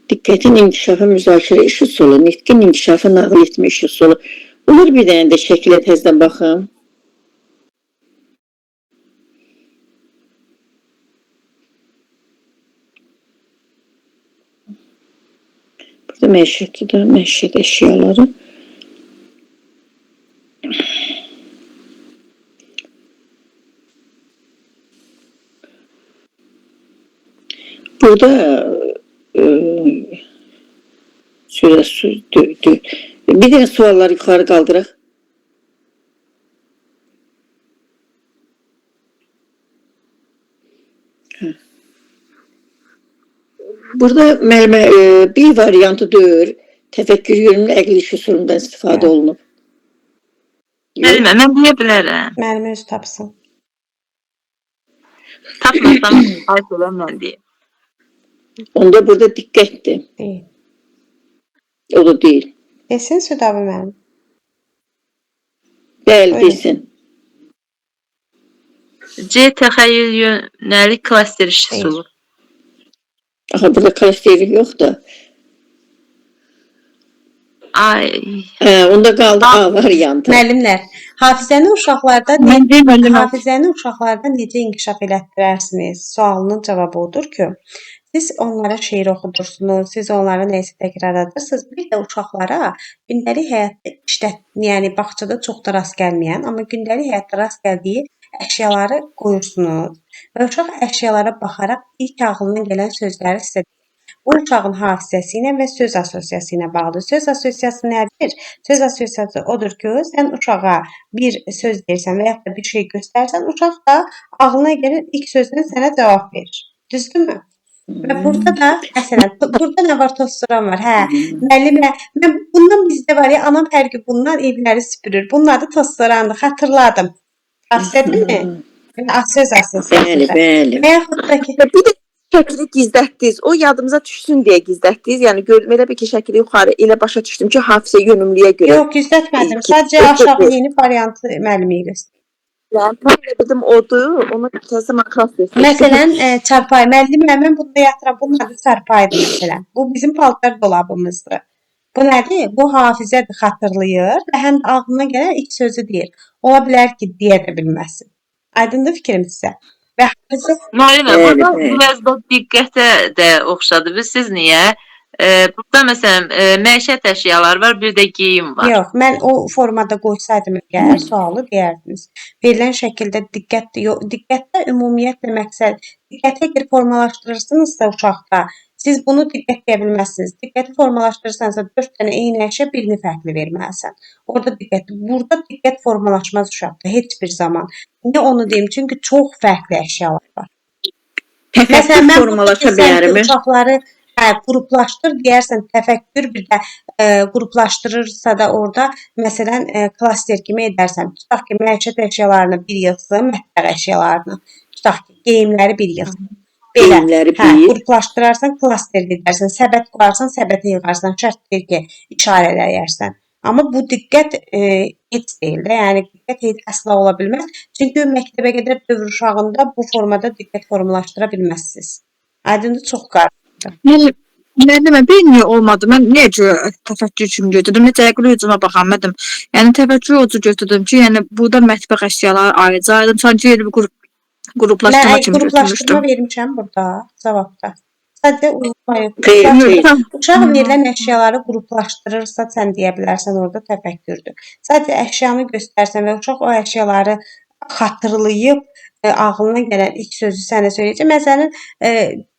Diqqətin inkişafı müzakirə iş usulu, nitqin inkişafı nağıl etmə iş usulu. Olur bir dənə də şəkilə təzdən baxın. Burada məişətdir, məişət əşyaları. Burada bir dənə sualları yuxarı qaldıraq. Burada müəllimə bir variantı deyir, təfəkkür yönümlü əqli iş üsulundan istifadə olunub. Müəllimə, mən deyə bilərəm. Müəllimə öz tapsın. Tapmasam, xahiş edirəm mən deyim. Onda burada diqqətdir. Deyil. O da deyil. Desin Südabi müəllim. Bəli, desin. C təxəyyül yönəlik klaster iş üsulu. Aha, burada klasteri yox da. Ay. Onda qaldı A variantı. Müəllimlər, hafizəni uşaqlarda necə inkişaf elətdirərsiniz? Sualının cavabı odur ki, siz onlara şeir oxudursunuz, siz onlara nəyisə təkrar edirsiniz. Bir də uşaqlara gündəlik həyatda yəni bağçada çox da rast gəlməyən, amma gündəlik həyatda rast gəldiyi əşyaları qoyursunuz və uşaq əşyalara baxaraq ilk ağlına gələn sözləri sizə bu uşağın hafizəsi ilə və söz assosiasiyası ilə bağlıdır. Söz assosiasiyası nədir? Söz assosiasiyası odur ki, sən uşağa bir söz deyirsən və yaxud da bir şey göstərsən, uşaq da ağlına gələn ilk sözünə sənə cavab verir. Düzdürmü? Və burada da məsələn burada nə var? Tostoran var. Hə, müəllimə mən bundan bizdə var ya, anam hər gün bundan evləri süpürür. Bunun adı tostorandır. Xatırladım. Asədimi? Söz. Bəli, bəli. Və yaxud da ki, Bir də şəkli gizlətdiniz. O yadımıza düşsün deyə gizlətdiniz. Yəni elə bir ki, şəkli yuxarı elə başa düşdüm ki, hafizə yönümlüyə görə. yox gizlətmədim. Sadəcə aşağı yeni variantı müəlliməyə göstərdim. Mən dedim odur, onu təzə makros göstərdim. Məsələn, çarpay. Müəllimə mən bunda yatıram. Bunun adı çarpaydır məsələn. Bu bizim paltar dolabımızdır. Bu nədir? Bu hafizədir, xatırlayır və həm də ağlına gələn ilk sözü deyir. Ola bilər ki, deyə də bilməsin. Aydındır fikrim sizə? Və hafizə Müəllimə, Bəli, burada bəli. biraz da diqqətə də oxşadı. Siz niyə? Burada məsələn məişət əşyaları var, bir də geyim var. yox, mən o formada qoysaydım əgər sualı deyərdiniz. Verilən şəkildə diqqətdə ümumiyyətlə məqsəd diqqəti əgər formalaşdırırsınızsa uşaqda, siz bunu diqqət deyə bilməzsiniz. Diqqəti formalaşdırırsansa 4 dənə eyni əşya birini fərqli verməlisən. Burada diqqət formalaşmaz uşaqda heç bir zaman. Niyə onu deyim? Çünki çox fərqli əşyalar var. Təfəkkür mən formalaşa desəm ki, bilərmi? uşaqları qruplaşdır deyərsən təfəkkür bir də qruplaşdırırsa da orada məsələn klaster kimi edərsən. Tutaq ki, məişət əşyalarını bir yığsın, mətbəx əşyalarını. Tutaq ki, geyimləri bir yığsın. Belə, Geyimləri bir. qruplaşdırarsan, klaster edərsən, səbət qoyarsan, səbətə yığarsan, şərt deyil ki, işarələyərsən. Amma bu diqqət heç deyil də, yəni diqqət heç əsla ola bilməz. Çünki məktəbə qədər dövr uşağında bu formada diqqət formalaşdıra bilməzsiniz. Aydındır, çox qarşı. Müəllimə, bir niyə olmadı? Mən necə təfəkkür üçün götürdüm, necə əqli ucuna baxamadım. Yəni təfəkkür ucu götürdüm ki, yəni burada mətbəx əşyaları ayrıcaydım. Sanki elə bir qruplaşdırma kimi Qruplaşdırma götürmüşdüm. vermişəm burada cavabda. Sadəcə unutmayın. Xeyr. Uşaq verilən əşyaları qruplaşdırırsa, sən deyə bilərsən orada təfəkkürdür. Sadəcə əşyanı göstərsən və uşaq o əşyaları xatırlayıb ağlına gələn ilk sözü sənə söyləyəcək. Məsələn,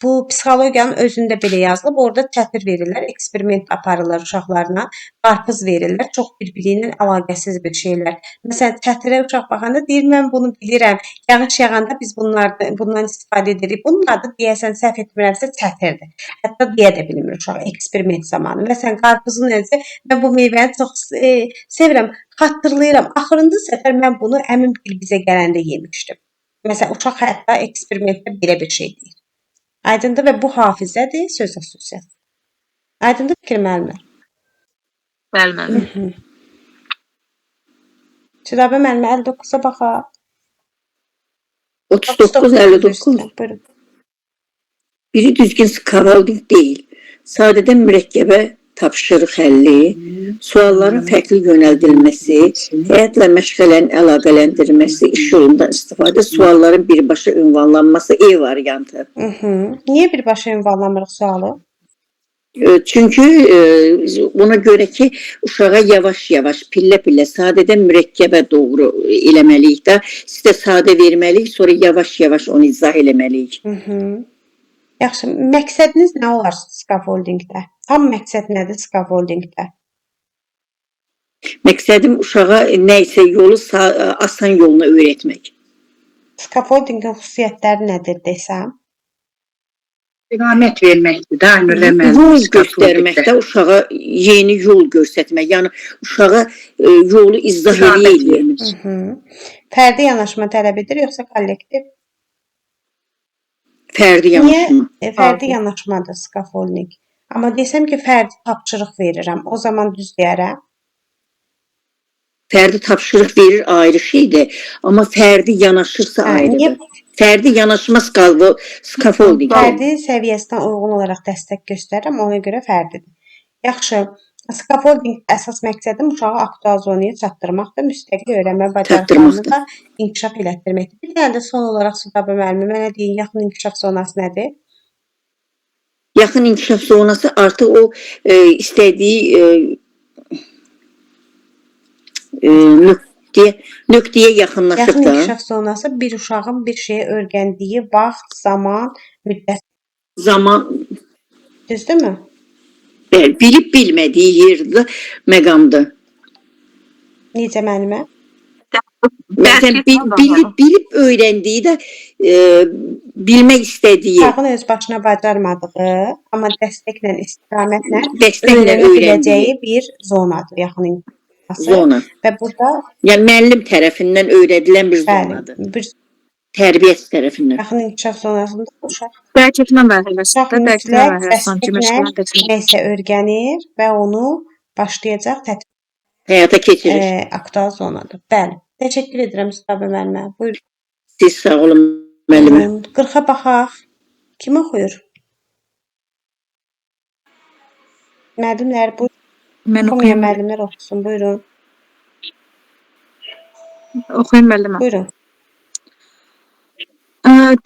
bu psixologiyanın özündə belə yazılıb. Orada çətir verirlər, eksperiment aparırlar uşaqlarına. Qarpız verirlər, çox bir-biri ilə əlaqəsiz bir şeylər. Məsələn, çətirə uşaq baxanda deyir, mən bunu bilirəm. Yağış yağanda biz bundan istifadə edirik. Bunun adı deyəsən səhv etmirəmsə çətirdir. Hətta deyə də bilmir uşaq eksperiment zamanı. Məsələn, qarpızın özü, mən bu meyvəni çox sevirəm, xatırlayıram. Axırıncı səfər mən bunu əmim bizə gələndə yemişdim. Məsələn, uşaq hətta eksperimentdə belə bir şey deyir. Aydındır və bu hafizədir, söz assosiasiyası. Aydındır fikir müəllimə? Müəllimə. Çiləbə müəllimə 59-a baxaq. 39-59. Buyurun. Biri düzgün skaffolding deyil. Sadədən mürəkkəbə tapşırıq həlli, sualların fərqli yönəldilməsi, həyatla məşğələnin əlaqələndirilməsi, iş yolundan istifadə, sualların birbaşa ünvanlanması E variantı. Niyə birbaşa ünvanlamırıq sualı? Çünki buna görə ki, uşağa yavaş-yavaş, pillə-pillə, sadədən mürəkkəbə doğru eləməliyik də, sizə sadə verməliyik, sonra yavaş-yavaş onu izah eləməliyik. Yaxşı, məqsədiniz nə olar skaffoldingdə? Tam məqsəd nədir skaffoldingdə? Məqsədim uşağa nə isə yolu asan yoluna öyrətmək. Skaffoldingin xüsusiyyətləri nədir desəm? İstiqamət verməkdir də, önləmək. Yol göstərməkdə uşağa yeni yol göstərmək, yəni uşağa yolu izah eləyir. Fərdi yanaşma tələb edir, yoxsa kollektiv? Fərdi yanaşma. Niyə fərdi yanaşmadır skaffolding? Amma desəm ki, fərdi tapşırıq verirəm, o zaman düz deyərəm. Fərdi tapşırıq verir ayrı şeydir, amma fərdi yanaşırsa ayrıdır. Fərdi yanaşma skaffolding. Fərdi səviyyəsinə uyğun olaraq dəstək göstərirəm, ona görə fərdidir. Yaxşı, skaffolding əsas məqsədim uşağı aktual zonaya çatdırmaqdır, müstəqil öyrənmə bacarıqlarını da inkişaf elətdirməkdir. Bir dənə də son olaraq Südabə müəllimə, mənə deyin, yaxın inkişaf zonası nədir? Yaxın inkişaf zonası artıq o istədiyi nöqtəyə yaxınlaşıb Yaxın da. inkişaf zonası bir uşağın bir şeyi öyrəndiyi vaxt, zaman, müddət. Zaman. Düzdürmü? Bilib bilmədiyi yerdə məqamdır. Necə müəllimə? Məsələn, bilib öyrəndiyi də bilmək istədiyi, Uşağın öz başına bacarmadığı, amma dəstəklə, istiqamətlə dəstəklə öyrənə öyrəndiyi biləcəyi bir zonadır yaxın inkişafı. zona. Və burada Yəni müəllim tərəfindən öyrədilən bir bəli, zonadır. bir Tərbiyəçi tərəfindən. yaxın inkişaf zonasında uşaq Dərk etmə mərhələsində, dərk etmə mütləq mərhələsi sanki dəstəklə məşğulət etmir. nəsə öyrənir və onu başlayacaq Həyata keçirir. aktual zonadır. Bəli. Təşəkkür edirəm Müstəbə müəllimə. Buyurun. Siz sağ olun müəllimə. 40-a baxaq. Kim oxuyur? Müəllimlər, bu Mən oxumayan oxuyum. müəllimlər oxusun. Buyurun. Oxuyum müəllimə. Buyurun.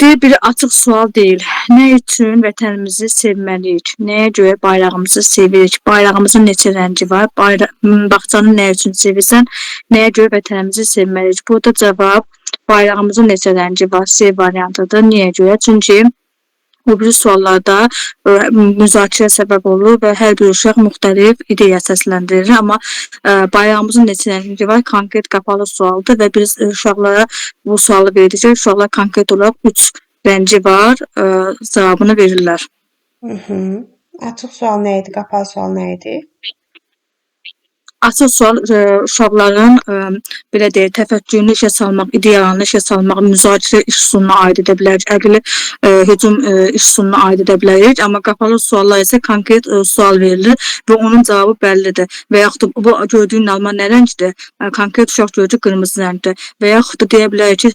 Deyir biri açıq sual deyil. Nə üçün vətənimizi sevməliyik? Nəyə görə bayrağımızı sevirik? Bayrağımızın neçə rəngi var? Bağçanı nə üçün sevirsən? Nəyə görə vətənimizi sevməliyik? Burada cavab bayrağımızın neçə rəngi var? C variantıdır. Niyə görə? Çünki o biri suallarda müzakirə səbəb olur və hər bir uşaq müxtəlif ideya səsləndirir. Amma bayrağımızın neçə rəngi var? Konkret qapalı sualdır və biz uşaqlara bu sualı verdikcə uşaqlar konkret olaraq 3 rəngi var cavabını verirlər. Açıq sual nə idi? Qapalı sual nə idi? Açıq sual uşaqların belə deyək, təfəkkürünü işə salmaq, ideyalarını işə salmaq, müzakirə iş üsuluna aid edə bilər, əqli hücum iş üsuluna aid edə bilərik. Amma qapalı suallar isə konkret sual verilir və onun cavabı bəllidir. Və yaxud da bu gördüyün alma nə rəngdir? Konkret uşaq görəcək qırmızı rəngdir. Və yaxud da deyə bilərik ki,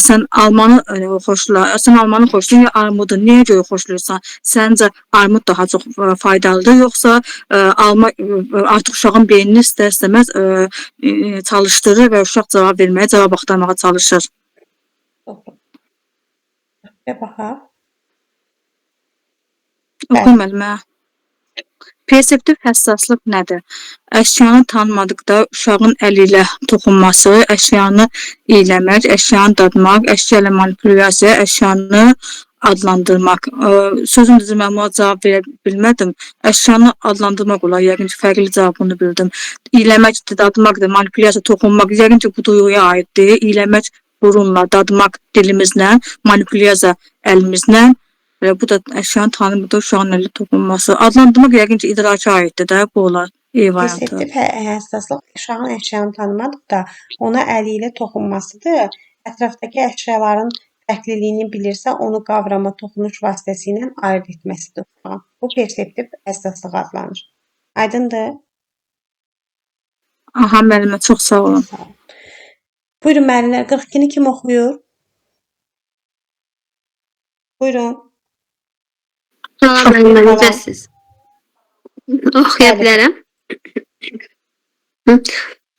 sən almanı xoşlayırsan ya armudu? Niyə görə xoşlayırsan? Səncə armud daha çox faydalıdır, yoxsa alma artıq uşağın beynini istər-istəməz çalışdırır və uşaq cavab verməyə, cavab axtarmağa çalışır. Baxaq. Oxuyum müəllimə. Perseptiv həssaslıq nədir? Əşyanı tanımadıqda uşağın əli ilə toxunması, əşyanı iyləmək, əşyanı dadmaq, əşya ilə manipulyasiya, əşyanı adlandırmaq. Sözün düzü mən buna cavab verə bilmədim. Əşyanı adlandırmaq olar, yəqin ki, fərqli cavabını bildim. İyləmək, dadmaq, manipulyasiya, toxunmaq, yəqin ki, bu duyğuya aiddir. İyləmək burunla, dadmaq dilimizlə, manipulyasiya əlimizlə. Bu da əşyanı tanımıdır, uşağın əli toxunması. Adlandırmaq yəqin ki, idraka aiddir də, bu olar. variantı. Perseptiv həssaslıq uşağın əşyanı tanımadıqda ona əli ilə toxunmasıdır. Ətrafdakı əşyaların fərqliliyini bilirsə, onu qavrama, toxunuş vasitəsilə ayırd etməsidir uşağın. Bu perseptiv həssaslıq adlanır. Aydındır? Aha, müəllimə, çox sağ olun. Buyurun müəllimlər, 42-ni kim oxuyur? Buyurun. Salam müəllimə, necəsiz? Oxuya bilərəm.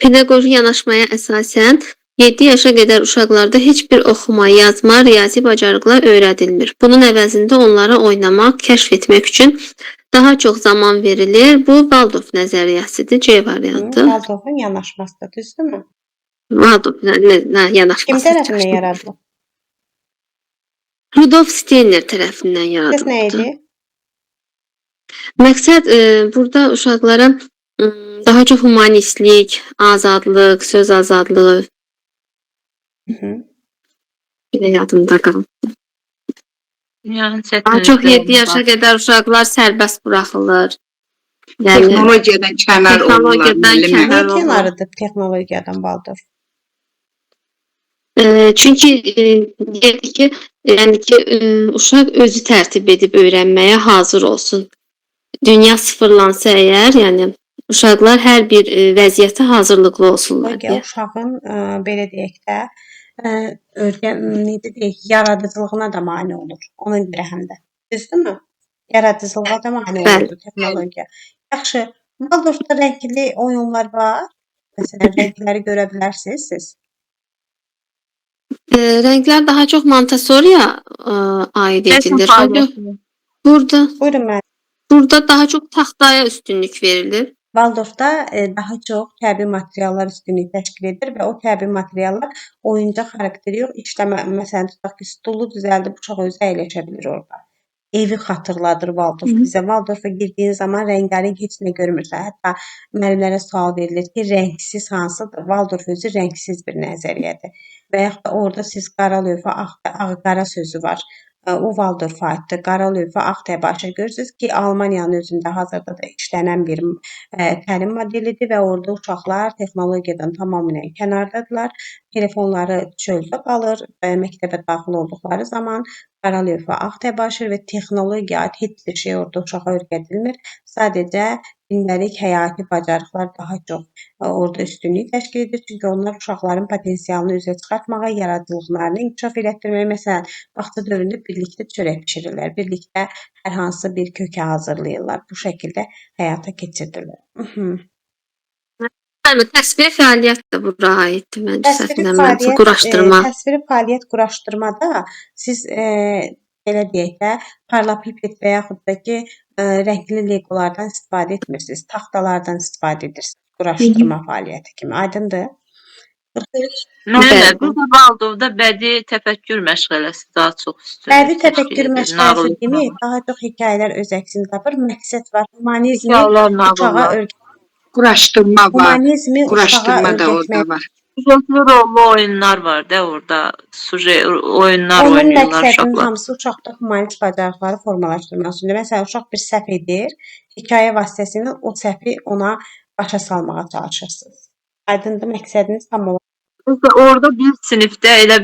Pedaqoji yanaşmaya əsasən 7 yaşa qədər uşaqlarda heç bir oxuma, yazma, riyazi bacarıqlar öyrədilmir. Bunun əvəzində onlara oynamaq, kəşf etmək üçün daha çox zaman verilir. Bu Valdorf nəzəriyyəsidir, C variantı. Valdorfun yanaşmasıdır, düzdürmü? Valdorf yanaşması. Kim tərəfindən yaradılıb? Rudolf Steiner tərəfindən Səs yaradılıb. nə idi? Məqsəd burada uşaqlara daha çox humanistlik, azadlıq, söz azadlığı belə yadımda qaldı. Daha çox 7 yaşa qədər uşaqlar sərbəst buraxılır. Yəni Texnologiyadan kənar olurlar. Niyə kənarıdır texnologiyadan Valdorf? Çünki deyirdi ki, yəni ki, uşaq özü tərtib edib öyrənməyə hazır olsun. Dünya sıfırlansa əgər, yəni uşaqlar hər bir vəziyyətə hazırlıqlı olsunlar deyə. Uşağın belə deyək də yaradıcılığına da mane olur. Ona görə həm də. Düzdürmü? Yaradıcılığa da mane olur texnologiya. Yaxşı. Valdorfda rəngli oyunlar var. Məsələn, rəngləri görə bilərsiniz siz. Rənglər daha çox Montessori'yə aid edilir. Burada daha çox taxtaya üstünlük verilir. Valdorfda daha çox təbii materiallar üstünlük təşkil edir və o təbii materiallar oyuncaq xarakteri yox, işləmə, məsələn, tutaq ki, stulu düzəldib uşaq özü əyləşə bilir orada. evi xatırladır Waldorf bizə. Waldorfa girdiyin zaman rəngarəng heç nə görmürsən. Hətta müəllimlərə sual verilir ki, rəngsiz hansıdır? Waldorf özü rəngsiz bir nəzəriyyədir. Və yaxud da orada siz qara lövhə, ağ-qara sözü var. O Waldorfa aiddir. Qara lövhə, ağ təbaşir görürsünüz ki, Almaniyanın özündə hazırda da işlənən bir təlim modelidir və orada uşaqlar texnologiyadan tamamilə kənardadırlar. Telefonları çöldə qalır və məktəbə daxil olduqları zaman qara lövhə, ağ təbaşir və texnologiya aid heç bir şey orada uşağa öyrədilmir. Sadəcə gündəlik həyati bacarıqlar daha çox orada üstünlük təşkil edir. Çünki onlar uşaqların potensialını üzə çıxartmağa, yaradıcılıqlarını inkişaf elətdirməyə, məsələn, bağça dövründə birlikdə çörək bişirirlər, birlikdə hər hansı bir kökə hazırlayırlar. Bu şəkildə həyata keçirilir. Müəllimə, təsviri fəaliyyət də bura aiddir məncə səhv eləmirəmsə, quraşdırma. Təsviri fəaliyyət quraşdırmada siz belə deyək də, paralelipiped və yaxud da ki, rəngli legolardan istifadə etmirsiniz, taxtalardan istifadə edirsiniz quraşdırma fəaliyyəti kimi. Aydındır? Müəllimə, bu da Waldorfda bədii təfəkkür məşğələsi daha çox üstünlük Bədii təfəkkür təşkil edir. məşğələsi kimi daha çox hekayələr öz əksini tapır. Məqsəd var. Humanizmi Hekayələr, uşağa nağıllar. Quraşdırma var. Humanizmi uşağa Quraşdırma da öyrətmək. orada var. Süjetli rollu oyunlar var da orada. Oyunlar Onun oynayırlar məqsədinin uşaqlar. hamısı uşaqda humanist bacarıqları formalaşdırmaq üçündür. Məsələn, uşaq bir səhv edir, hekayə vasitəsilə o səhvi ona başa salmağa çalışırsınız. Aydındır, məqsədiniz tam olaraq. Orada bir sinifdə elə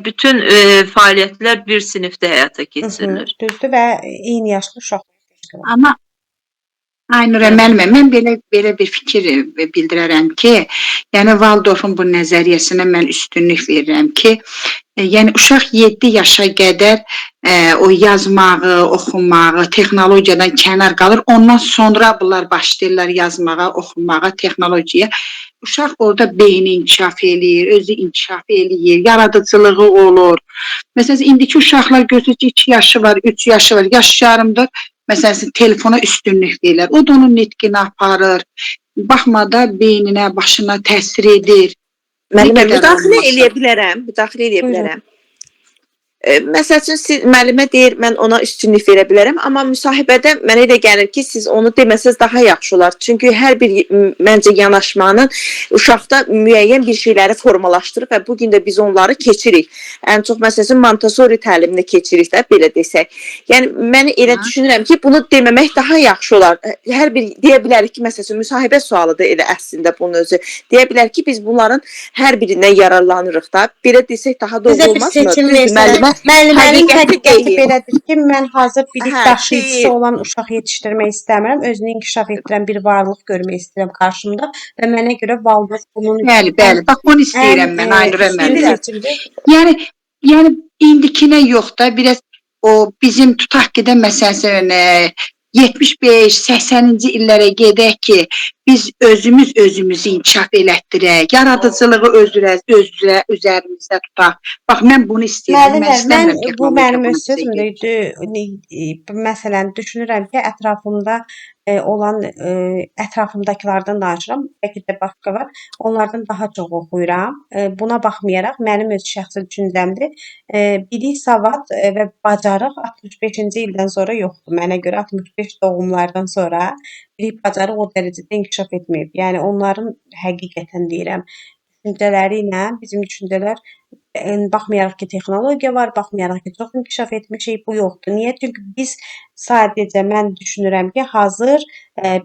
bütün fəaliyyətlər bir sinifdə həyata keçirilir. Düzdür və eyni yaşlı uşaqlar təşkil olunur. Amma Aynurə müəllimə, mən belə bir fikir bildirərəm ki, yəni Waldorfun bu nəzəriyyəsinə mən üstünlük verirəm ki, yəni uşaq 7 yaşa qədər o yazmağı, oxumağı, texnologiyadan kənar qalır. Ondan sonra bunlar başlayırlar yazmağa, oxumağa, texnologiyaya. Uşaq orada beyni inkişaf eləyir, özü inkişaf eləyir, yaradıcılığı olur. Məsələn, indiki uşaqlar görürsünüz ki, 2 yaşı var, 3 yaşı var, yaş yarımdır. Məsələn, telefona üstünlük verirlər. O da onun nitqini aparır. Baxmada beyninə, başına təsir edir. Müəllimə, müdaxilə eləyə bilərəm. Məsəl üçün siz müəllimə deyir, mən ona üstünlük verə bilərəm, amma müsahibədə mənə elə gəlir ki, siz onu deməsəz daha yaxşı olar. Çünki hər bir məncə yanaşmanın uşaqda müəyyən bir şeyləri formalaşdırır və bu gün də biz onları keçirik. Ən çox məsəl üçün Montessori təlimini keçirik də, belə desək. Yəni mən elə düşünürəm ki, bunu deməmək daha yaxşı olar. Hər bir deyə bilərik ki, məsəl üçün müsahibə sualıdır elə əslində bunun özü. Deyə bilər ki, biz bunların hər birindən yararlanırıq da. Belə desək daha doğru olmazmı? Müəllimənin həqiqəti belədir ki, mən hazır bilik daşıyıcısı olan uşaq yetişdirmək istəmirəm, özünü inkişaf etdirən bir varlıq görmək istəyirəm qarşımda və mənə görə Waldorf bunun Bəli, bax onu istəyirəm mən, Aynurə müəllimə. Yəni indikinə yox da, biraz o bizim tutaq ki də məsələn 75-80-ci illərə gedək ki, biz özümüzü inkişaf elətdirək, yaradıcılığı üzərimizdə tutaq. Bax, mən bunu istəyirəm. Müəllimə, bu mənim öz sözümdür. Məsələn, düşünürəm ki, ətrafımda olan ətrafımdakılardan danışıram, bəlkə də başqa var. Onlardan daha çox oxuyuram. Buna baxmayaraq mənim öz şəxsi düşüncəmdir. Bilik, savad və bacarıq 65-ci ildən sonra yoxdur. Mənə görə 65 doğumlardan sonra bilik, bacarıq o dərəcədə inkişaf etməyib. Yəni onların həqiqətən deyirəm, düşüncələri ilə bizim düşüncələr baxmayaraq ki, texnologiya var, baxmayaraq ki, çox inkişaf etmişik, bu yoxdur. Niyə? Çünki biz sadəcə mən düşünürəm ki, hazır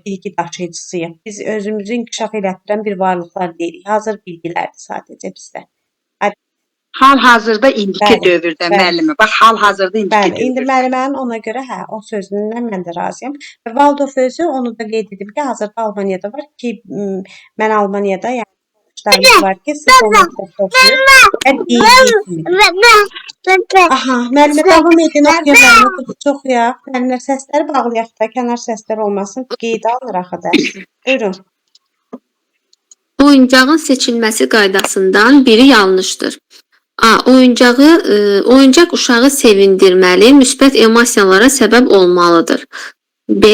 bilgi daşıyıcısıyıq. Biz özümüzü inkişaf elətdirən bir varlıqlar deyilik. Hazır bilgilərdir sadəcə bizdə. Hal-hazırda indiki dövrdə müəllimə. Bax, hal-hazırda indiki dövrdə. İndi müəllimənin ona görə o sözündən mən də razıyam. Və Waldorf özü onu da qeyd edib ki, hazırda Almaniyada var ki, mən Almaniyada yəni var ki, siz onu Aha, müəllimə davam edin, oxuyaq, çox yaq. Müəllimlər səsləri bağlayaq da, kənar səslər olmasın, qeydə alır axı da. Buyurun. Oyuncağın seçilməsi qaydasından biri yanlışdır. A. Oyuncaq uşağı sevindirməli, müsbət emosiyalara səbəb olmalıdır. B.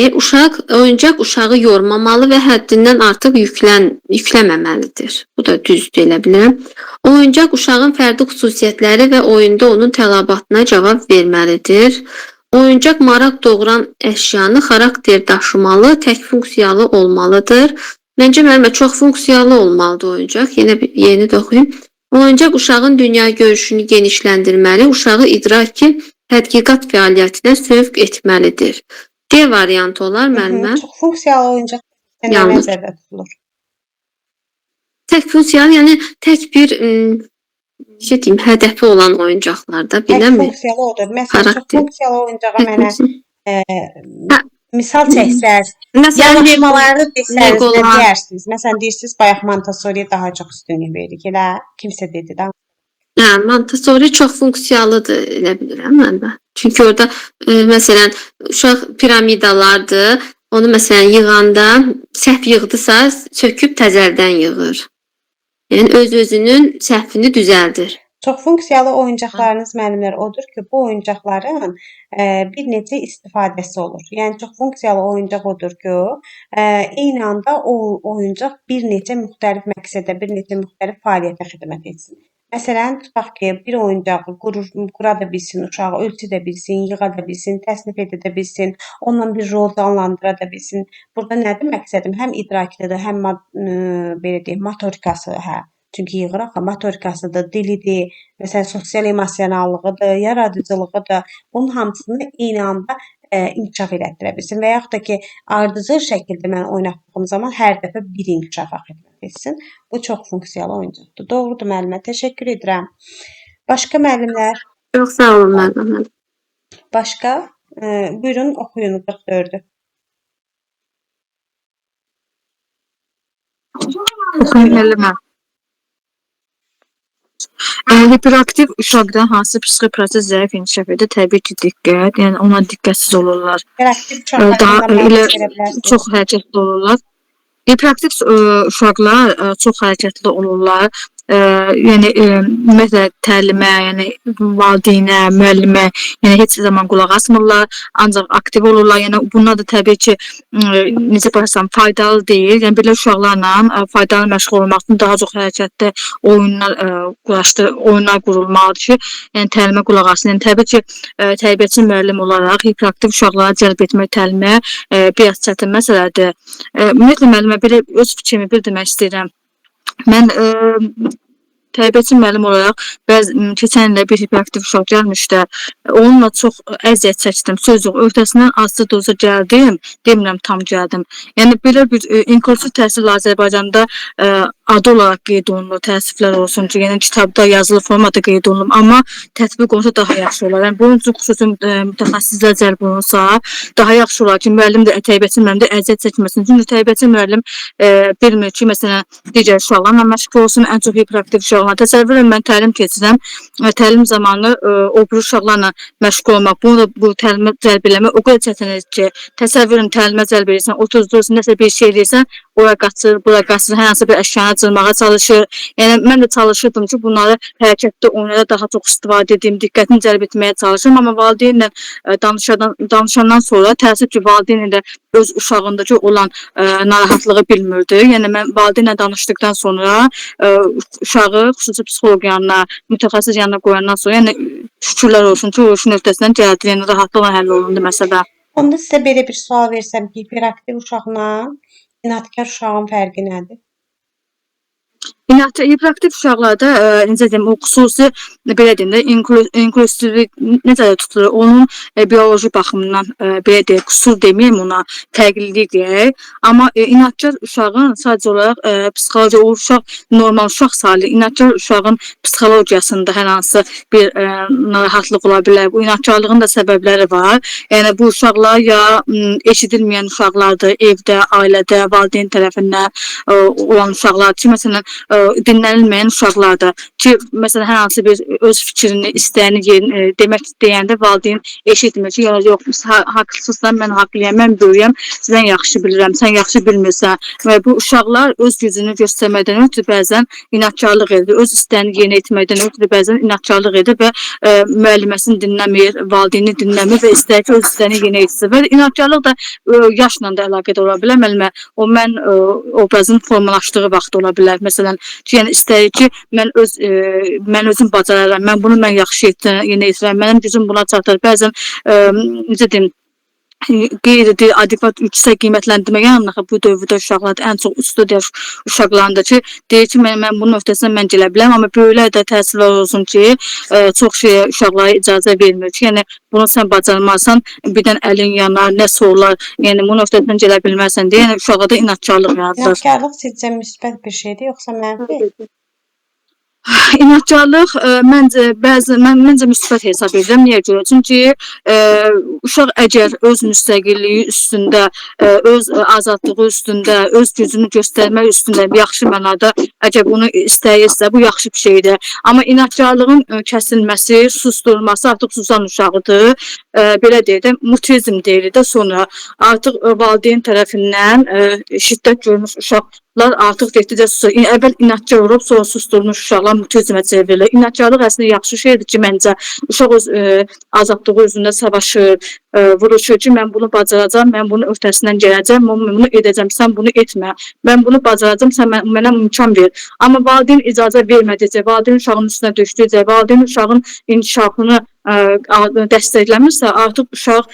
Oyuncaq uşağı yormamalı və həddindən artıq yükləməməlidir. Bu da düzdür, elə bilirəm. Oyuncaq uşağın fərdi xüsusiyyətləri və oyunda onun tələbatına cavab verməlidir. Oyuncaq maraq doğuran əşyanı xarakter daşımalı, tək funksiyalı olmalıdır. Məncə müəllimə çox funksiyalı olmalıdır oyuncaq. Yeni də oxuyum. Oyuncaq uşağın dünya görüşünü genişləndirməli, uşağı idraki tədqiqat fəaliyyətinə sövq etməlidir. D variantı olar müəllimə. Çox funksiyalı oyuncaq nə Yanlış. nəzərdə tutulur? Tək funksiyalı, yəni tək bir hədəfi olan oyuncaqlarda Tək biləmi? funksiyalı odur. Məsələn, çox Xarakter. funksiyalı oyuncağa Tək mənə funksiyalı. misal çəksəz, Məsələn, yanaşmalarını desəz, nə Legolar. deyərsiniz? Məsələn, deyirsiniz bayaq Montessori'yə daha çox üstünlük veririk. Elə kimsə dedi də. Montessori çox funksiyalıdır, elə bilirəm mən də. Çünki orada məsələn uşaq piramidalardır. Onu məsələn yığanda səhv yığdısa, söküb təzədən yığır. Yəni öz-özünün səhvini düzəldir. Çox funksiyalı oyuncaqlarınız müəllimlər odur ki, bu oyuncaqların bir neçə istifadəsi olur. Yəni çox funksiyalı oyuncaq odur ki, eyni anda o oyuncaq bir neçə müxtəlif məqsədə, bir neçə müxtəlif fəaliyyətə xidmət etsin. Məsələn, tutaq ki, bir oyuncağı qura da bilsin, uşağı ölçə də bilsin, yığa da bilsin, təsnif edə də bilsin, onunla bir rol canlandıra da bilsin. Burada nədir məqsədim? Həm idrakidir, həm belə deyim, motorikası, Çünki yığıraq, motorikasıdır, dilidir, məsələn, sosial emosionallığıdır, yaradıcılığıdır. Bunun hamısını eyni anda inkişaf elətdirə bilsin və yaxud da ki, ardıcıl şəkildə mən oynatdığım zaman hər dəfə bir inkişafa xidmət etsin. Bu çox funksiyalı oyuncaqdır. Doğrudur müəllimə, təşəkkür edirəm. Başqa müəllimlər? Çox sağ olun müəllimə. Başqa? Buyurun, oxuyun 44-ü. Oxuyun müəllimə. Hiperaktiv uşaqda hansı psixi proses zəif inkişaf edir? Təbii ki, diqqət. Yəni ona diqqətsiz olurlar. Hiperaktiv Daha uşaqlardan elə verə bilərsiniz. çox hərəkətli olurlar. Hiperaktiv uşaqlar çox hərəkətli olurlar. Yəni ümumiyyətlə təlimə, yəni valideynə, müəllimə, yəni heç zaman qulaq asmırlar, ancaq aktiv olurlar. Yəni bunlar da təbii ki, necə baxsam faydalı deyil. Yəni belə uşaqlarla faydalı məşğul olmaq üçün daha çox hərəkətli oyunlar qurulmalıdır ki, yəni təlimə qulaq assın. Yəni təbii ki, tərbiyəçi müəllim olaraq hiperaktiv uşaqlara cəlb etmək təlimə biraz çətin məsələdir. Ümumiyyətlə müəllimə belə öz fikrimi bildirmək istəyirəm. Mən tərbiyəçi müəllim olaraq keçən ildə bir hiperaktiv uşaq gəlmişdi. Onunla çox əziyyət çəkdim. Söz yox, öhdəsindən azca doza gəldim, demirəm tam gəldim. Yəni belə bir inklusiv təhsil Azərbaycanda adı olaraq qeyd olunur, təəssüflər olsun ki, yəni kitabda yazılı formada qeyd olunur, amma tətbiq olunsa daha yaxşı olar. Yəni bunun üçün xüsusi mütəxəssislər cəlb olunsa, daha yaxşı olar ki, müəllim də tərbiyəçi müəllim də əziyyət çəkməsin. Çünki tərbiyəçi müəllim bilmir ki, məsələn, digər uşaqlarla məşğul olsun, ən çox hiperaktiv uşaqlarla. Təsəvvür edin, mən təlim keçirəm, təlim zamanı o bir uşaqlarla məşğul olmaq, bunu da bu təlimə cəlb eləmək o qədər çətindir ki, təsəvvür edin, təlimə cəlb edirsən, oturursun, nəsə bir şey edirsən, ora qaçır, bura qaçır, hər hansı bir əşyanı cırmağa çalışır. Yəni, mən də çalışırdım ki, bunları hərəkətdə oynada daha çox istifadə edeyim, diqqətini cəlb etməyə çalışırım. Amma valideynlə danışandan sonra təəssüf ki, valideyn də öz uşağındakı olan narahatlığı bilmirdi. Yəni, mən valideynlə danışdıqdan sonra uşağı xüsusi psixoloq yanına, mütəxəssis yanına qoyandan sonra, yəni, şükürlər olsun ki, o işin öhdəsindən gəldi, yəni, rahatlıqla həll olundu məsələ. Onda sizə belə bir sual versəm ki, hiperaktiv uşaqla inadkar uşağın fərqi nədir? Hiperaktiv uşaqlarda, necə deyim, o xüsusi, belə deyim də, inklusivlik necə tutulur, onun bioloji baxımından, belə deyək, qüsur deməyəm ona, fərqlilik deyək. Amma inadkar uşağın sadəcə olaraq psixoloji, o uşaq normal uşaq sayılır. İnadkar uşağın psixologiyasında hər hansı bir narahatlıq ola bilər. Bu inadkarlığın da səbəbləri var. Yəni, bu uşaqlar ya eşidilməyən uşaqlardır, evdə, ailədə, valideyn tərəfindən olan uşaqlar ki, məsələn, dinlənilməyən uşaqlardır ki, məsələn, hər hansı bir öz fikrini, istəyini demək istəyəndə valideyn eşitmir ki, yox, haqlısızsan, mən haqlıyam, mən böyüyəm, sən yaxşı bilirəm, sən yaxşı bilmirsən. Və bu uşaqlar öz gücünü göstərməkdən ötürü bəzən inadkarlıq edir, öz istəyini yerinə etməkdən ötürü bəzən inadkarlıq edir və müəlliməsini dinləmir, valideyni dinləmir və istəyir ki, öz istəyini yerinə etsin. Və inadkarlıq da yaşla da əlaqədə ola bilər. Müəllimə, o mən obrazın formalaşdığı vaxt ola bilər. Məsələn, yəni istəyir ki, mən özüm bacara bilərəm. Mən yaxşı yerinə yetirərəm. Mənim gücüm buna çatır. Bəzən necə deyim, qeyri adekvat yüksək qiymətləndirməyə yanına bu dövrdə uşaqlar ən çox üstü yaş uşaqlarında ki, deyir ki, mən bunun öhdəsindən mən gələ bilərəm, amma böyüklər də təəssüflər olsun ki, çox şey uşaqlara icazə vermir ki, yəni bunu sən bacarmazsan, birdən əlin yanar, nə sorular, yəni bunun öhdəsindən gələ bilməzsən deyə, yəni uşaqda inatkarlıq yaradır. İnatkarlıq sizcə müsbət bir şeydir, yoxsa mənfi? İnatkarlıq məncə müsbət hesab edirəm. Niyə görə? Çünki uşaq əgər öz müstəqilliyi üstündə, öz azadlığı üstündə, öz gücünü göstərmək üstündə yaxşı mənada əgər bunu istəyirsə, bu yaxşı bir şeydir. Amma inatkarlığın kəsilməsi, susturulması artıq susan uşağıdır. Belə deyək də, mutizm deyilir də sonra. Artıq valideyn tərəfindən şiddət görmüş uşaqlar artıq getdikcə susur. Əvvəl inatkar olub, sonra susturmuş uşaqlar mutizmə çevrilir. İnatkarlıq əslində yaxşı şeydir ki, məncə uşaq öz azadlığı özündə savaşır, vuruşur ki, mən bunu bacaracağam, mən bunun öhdəsindən gələcəm, mən bunu edəcəm, sən bunu etmə. Mən bunu bacaracağam, sən mənə imkan ver. Amma valideyn icazə vermədikcə, valideyn uşağın üstünə düşdükcə, valideyn uşağın inkişafını dəstəkləmirsə, artıq uşaq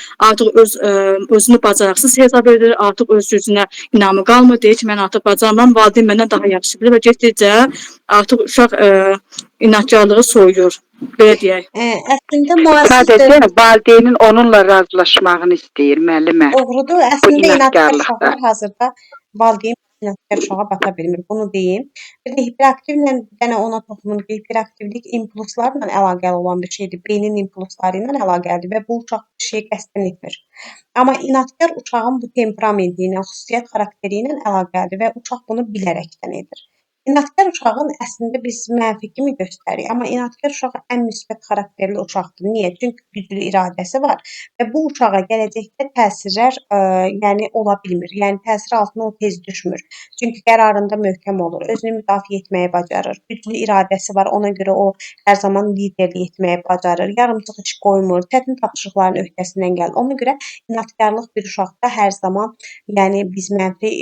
özünü bacarıqsız hesab edir, artıq öz gücünə inamı qalmır, deyir ki, mən artıq bacaramam, valideyn məndən daha yaxşı bilir və getdikcə artıq uşaq inatkarlığı soyuyur. Belə deyək. Əslində müasir Sadəcə valideynin onunla razılaşmağını istəyir müəllimə. doğrudur. Əslində inatkar uşaqlar hazırda valideyn inatkar uşağa bata bilmir. Bunu deyim. Bir də hiperaktivlə bir dənə ona toxunur ki, hiperaktivlik impulslarla əlaqəli olan bir şeydir. Beynin impulsları ilə əlaqəlidir və bu uşaq bir şey qəsdən etmir. Amma inatkar uşağın bu temperamenti ilə, xüsusiyyət xarakteri ilə əlaqəlidir və uşaq bunu bilərəkdən edir. İnatkar uşağın əslində biz mənfi kimi göstəririk, amma inatkar uşaq ən müsbət xarakterli uşaqdır. Niyə? Çünki güclü iradəsi var və bu uşağa gələcəkdə təsirlər yəni ola bilmir. Yəni təsir altına o tez düşmür. Çünki qərarında möhkəm olur, özünü müdafiə etməyi bacarır. Güclü iradəsi var, ona görə o hər zaman liderlik etməyi bacarır. Yarımçıq iş qoymur, çətin tapşırıqların öhdəsindən gəlir. Ona görə inatkarlıq bir uşaqda hər zaman, yəni biz mənfi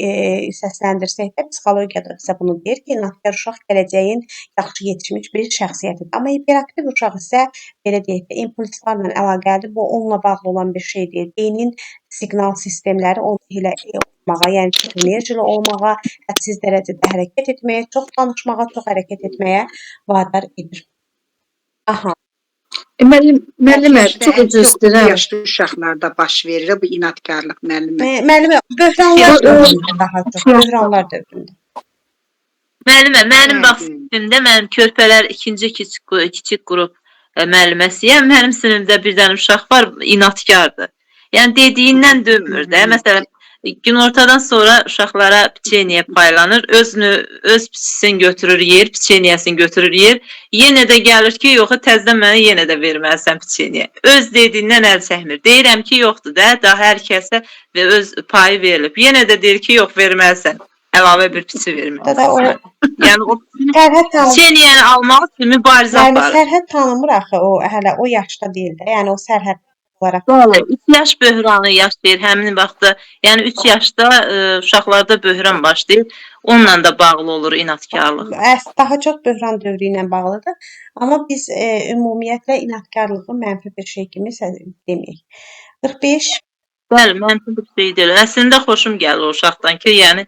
səsləndirsək də psixologiyada bizə bunu deyir ki, inatkar uşaq gələcəyin yaxşı yetişmiş bir şəxsiyyətidir. Amma hiperaktiv uşaq isə belə deyək də impulslarla əlaqəlidir. Bu onunla bağlı olan bir şey deyil. Beynin siqnal sistemləri onu elə olmağa, yəni çox enerjili olmağa, hədsiz dərəcədə hərəkət etməyə, çox danışmağa, çox hərəkət etməyə vadar edir. Aha. Müəllimə, çox üzr istəyirəm. Yaşlı uşaqlarda baş verir bu inatkarlıq müəllimə. Müəllimə, böhranlar dövründə daha çox, böhranlar dövründə. Müəllimə, mənim vaxtımda mənim körpələr ikinci kiçik qrup müəlliməsiyəm. Mənim sinifimdə bir dənə uşaq var, inatkardır. Yəni dediyindən dönmür də. Məsələn, günortadan sonra uşaqlara piçeniyə paylanır, öz piçisini götürür yer, piçeniyəsini götürür yer. Yenə də gəlir ki, yox, təzədən mənə yenə də verməlisən piçeniyə. Öz dediyindən əl çəkmir. Deyirəm ki, yoxdur da, daha hər kəsə öz payı verilib. Yenə də deyir ki, yox, verməlisən. Əlavə bir piçi verməlisən. Yəni o piçeniyəni almaq üçün mübarizə aparır. Sərhəd tanımır axı o, hələ o yaşda deyil də. Yəni o sərhəd olaraq. 3 yaş böhranı yaşayır həmin vaxtda. Yəni 3 yaşda uşaqlarda böhran başlayır. Onunla da bağlı olur inatkarlıq. Daha çox böhran dövrü ilə bağlıdır. Amma biz ümumiyyətlə inatkarlığı mənfi bir şey kimi deməyik. 45. Bəli, mənfi bir şey deyil. Əslində xoşum gəlir o uşaqdan ki, yəni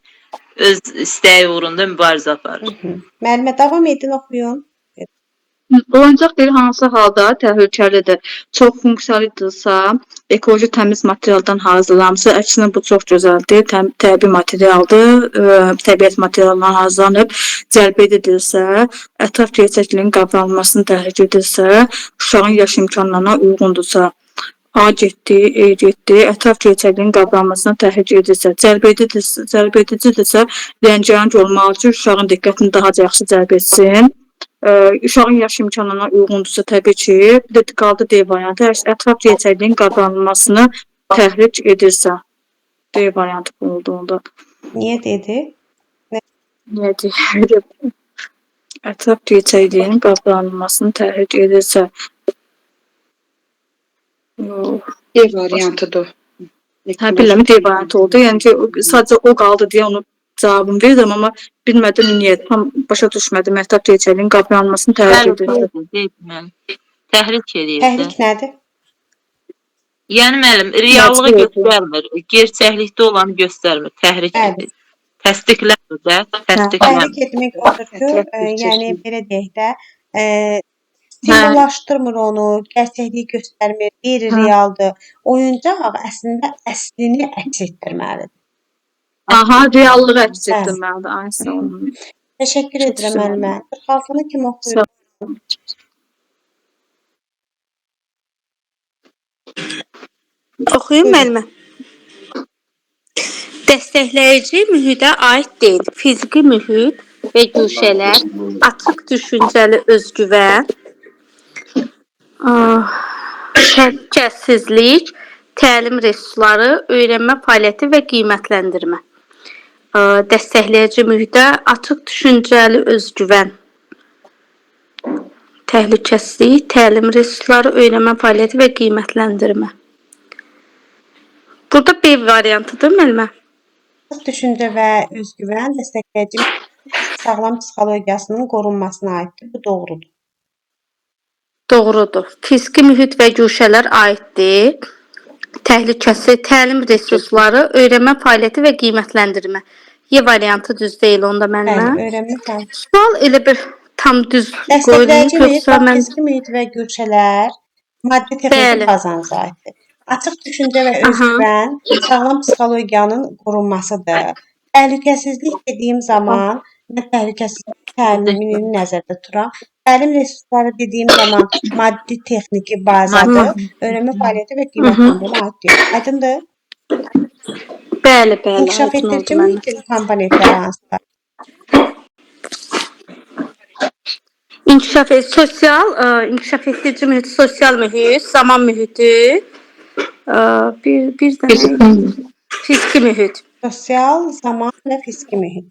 öz istəyi uğrunda mübarizə aparır. Müəllimə, davam edin, oxuyun. Oyuncaq bir hansı halda təhlükəlidir? Çox funksiyonaldirsə, ekoloji təmiz materialdan hazırlanmışsa, əksinə bu çox gözəldir, təbii materialdır, təbiət materialından hazırlanıb, cəlb edilirsə, ətraf gerçəkliyin qavranmasını təhrik edirsə, uşağın yaş imkanlarına uyğundursa, A getdi, E getdi, ətraf gerçəkliyin qavranmasına təhrik edirsə, cəlb edicidirsə, rəngarəng olmalı ki, uşağın diqqətini daha yaxşı cəlb etsin. Uşağın yaş imkanlarına uyğundursa, təbii ki, bir də qaldı D variantı, ətraf gerçəkliyin qavranmasını təhrik edirsə. D variantı olduğunda. Niyə dedi? Niyə deyir? Ətraf gerçəkliyin qavranmasını təhrik edirsə. D variantıdır. Hə, bilmirəm, D variantı oldu. Yəni ki, sadəcə o qaldı deyə onu cavabını verirəm, amma bilmədim niyə, tam başa düşmədim. Məhtəb Teçəlin qapıya almasını təhrik Bəli, edirdi. deyib müəllim. Təhrik eləyirdi. Təhrik nədir? Yəni müəllim, reallığı Məcbur göstərmir, gerçəklikdə olanı göstərmir, təhrik Bəli. edir. Təsdiqləmir də, Təhrik təsdiqləmir. etmək odur ki, yəni belə deyək də, simvollaşdırmır onu, gerçəkliyi göstərmir, qeyri-realdır. Oyuncaq əslində əslini əks etdirməlidir. Aha, reallığı əks etdirməlidir. Aynen. Təşəkkür Çox edirəm gözəl. müəllimə. 46-nı kim oxuyur? Sağ Oxuyum müəllimə. Dəstəkləyici mühitə aid deyil. Fiziki mühit və güşələr, açıq düşüncəli özgüvən, təhlükəsizlik, təlim resursları, öyrənmə fəaliyyəti və qiymətləndirmə. Dəstəkləyici mühitə açıq düşüncəli özgüvən, təhlükəsizlik, təlim resursları, öyrənmə fəaliyyəti və qiymətləndirmə. Burada B variantıdır müəllimə. Açıq düşüncə və özgüvən dəstəkləyici sağlam psixologiyasının qorunmasına aiddir. Bu doğrudur. Doğrudur. Fiziki mühit və güşələr aiddir. Təhlükəsizlik, təlim resursları, öyrənmə fəaliyyəti və qiymətləndirmə. Y variantı düz deyil onda Bəli, müəllimə. öyrənmə fəaliyyəti. Sual elə bir tam düz Dəstəkləyici qoyulub mühit, yoxsa bax, mən fiziki mühit və güşələr maddi texniki Bəli. bazanıza aiddir. Açıq düşüncə və Aha. özgüvən sağlam psixologiyanın qorunmasıdır. Təhlükəsizlik dediyim zaman mən təhlükəsizlik təlimini nəzərdə tuturam. Təlim resursları dediyim zaman maddi texniki bazadır. Öyrənmə fəaliyyəti və qiymətləndirmə aiddir. Aydındır? bəli, bəli, İnkişaf aydın oldu etdirici mənə. mühitin komponentləri hansılar? İnkişaf edici mühit, sosial mühit, zaman mühiti, bir dənə fiziki mühit. Sosial, zaman və fiziki mühit.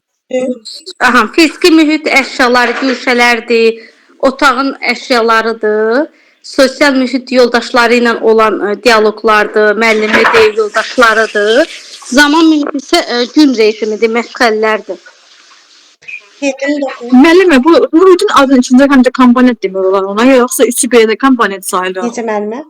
Aha, fiziki mühit əşyalar, güşələrdir, otağın əşyalarıdır. Sosial mühit yoldaşları ilə olan dialoqlardır, müəllimi deyil yoldaşlarıdır. Zaman mühit isə gün rejimidir, məşğələlərdir. 7-ni də oxuyun. Müəllimə, bu mühitin adının içində həm də komponent demək olar ona, yoxsa üçü belə də komponent sayılır? Necə müəllimə?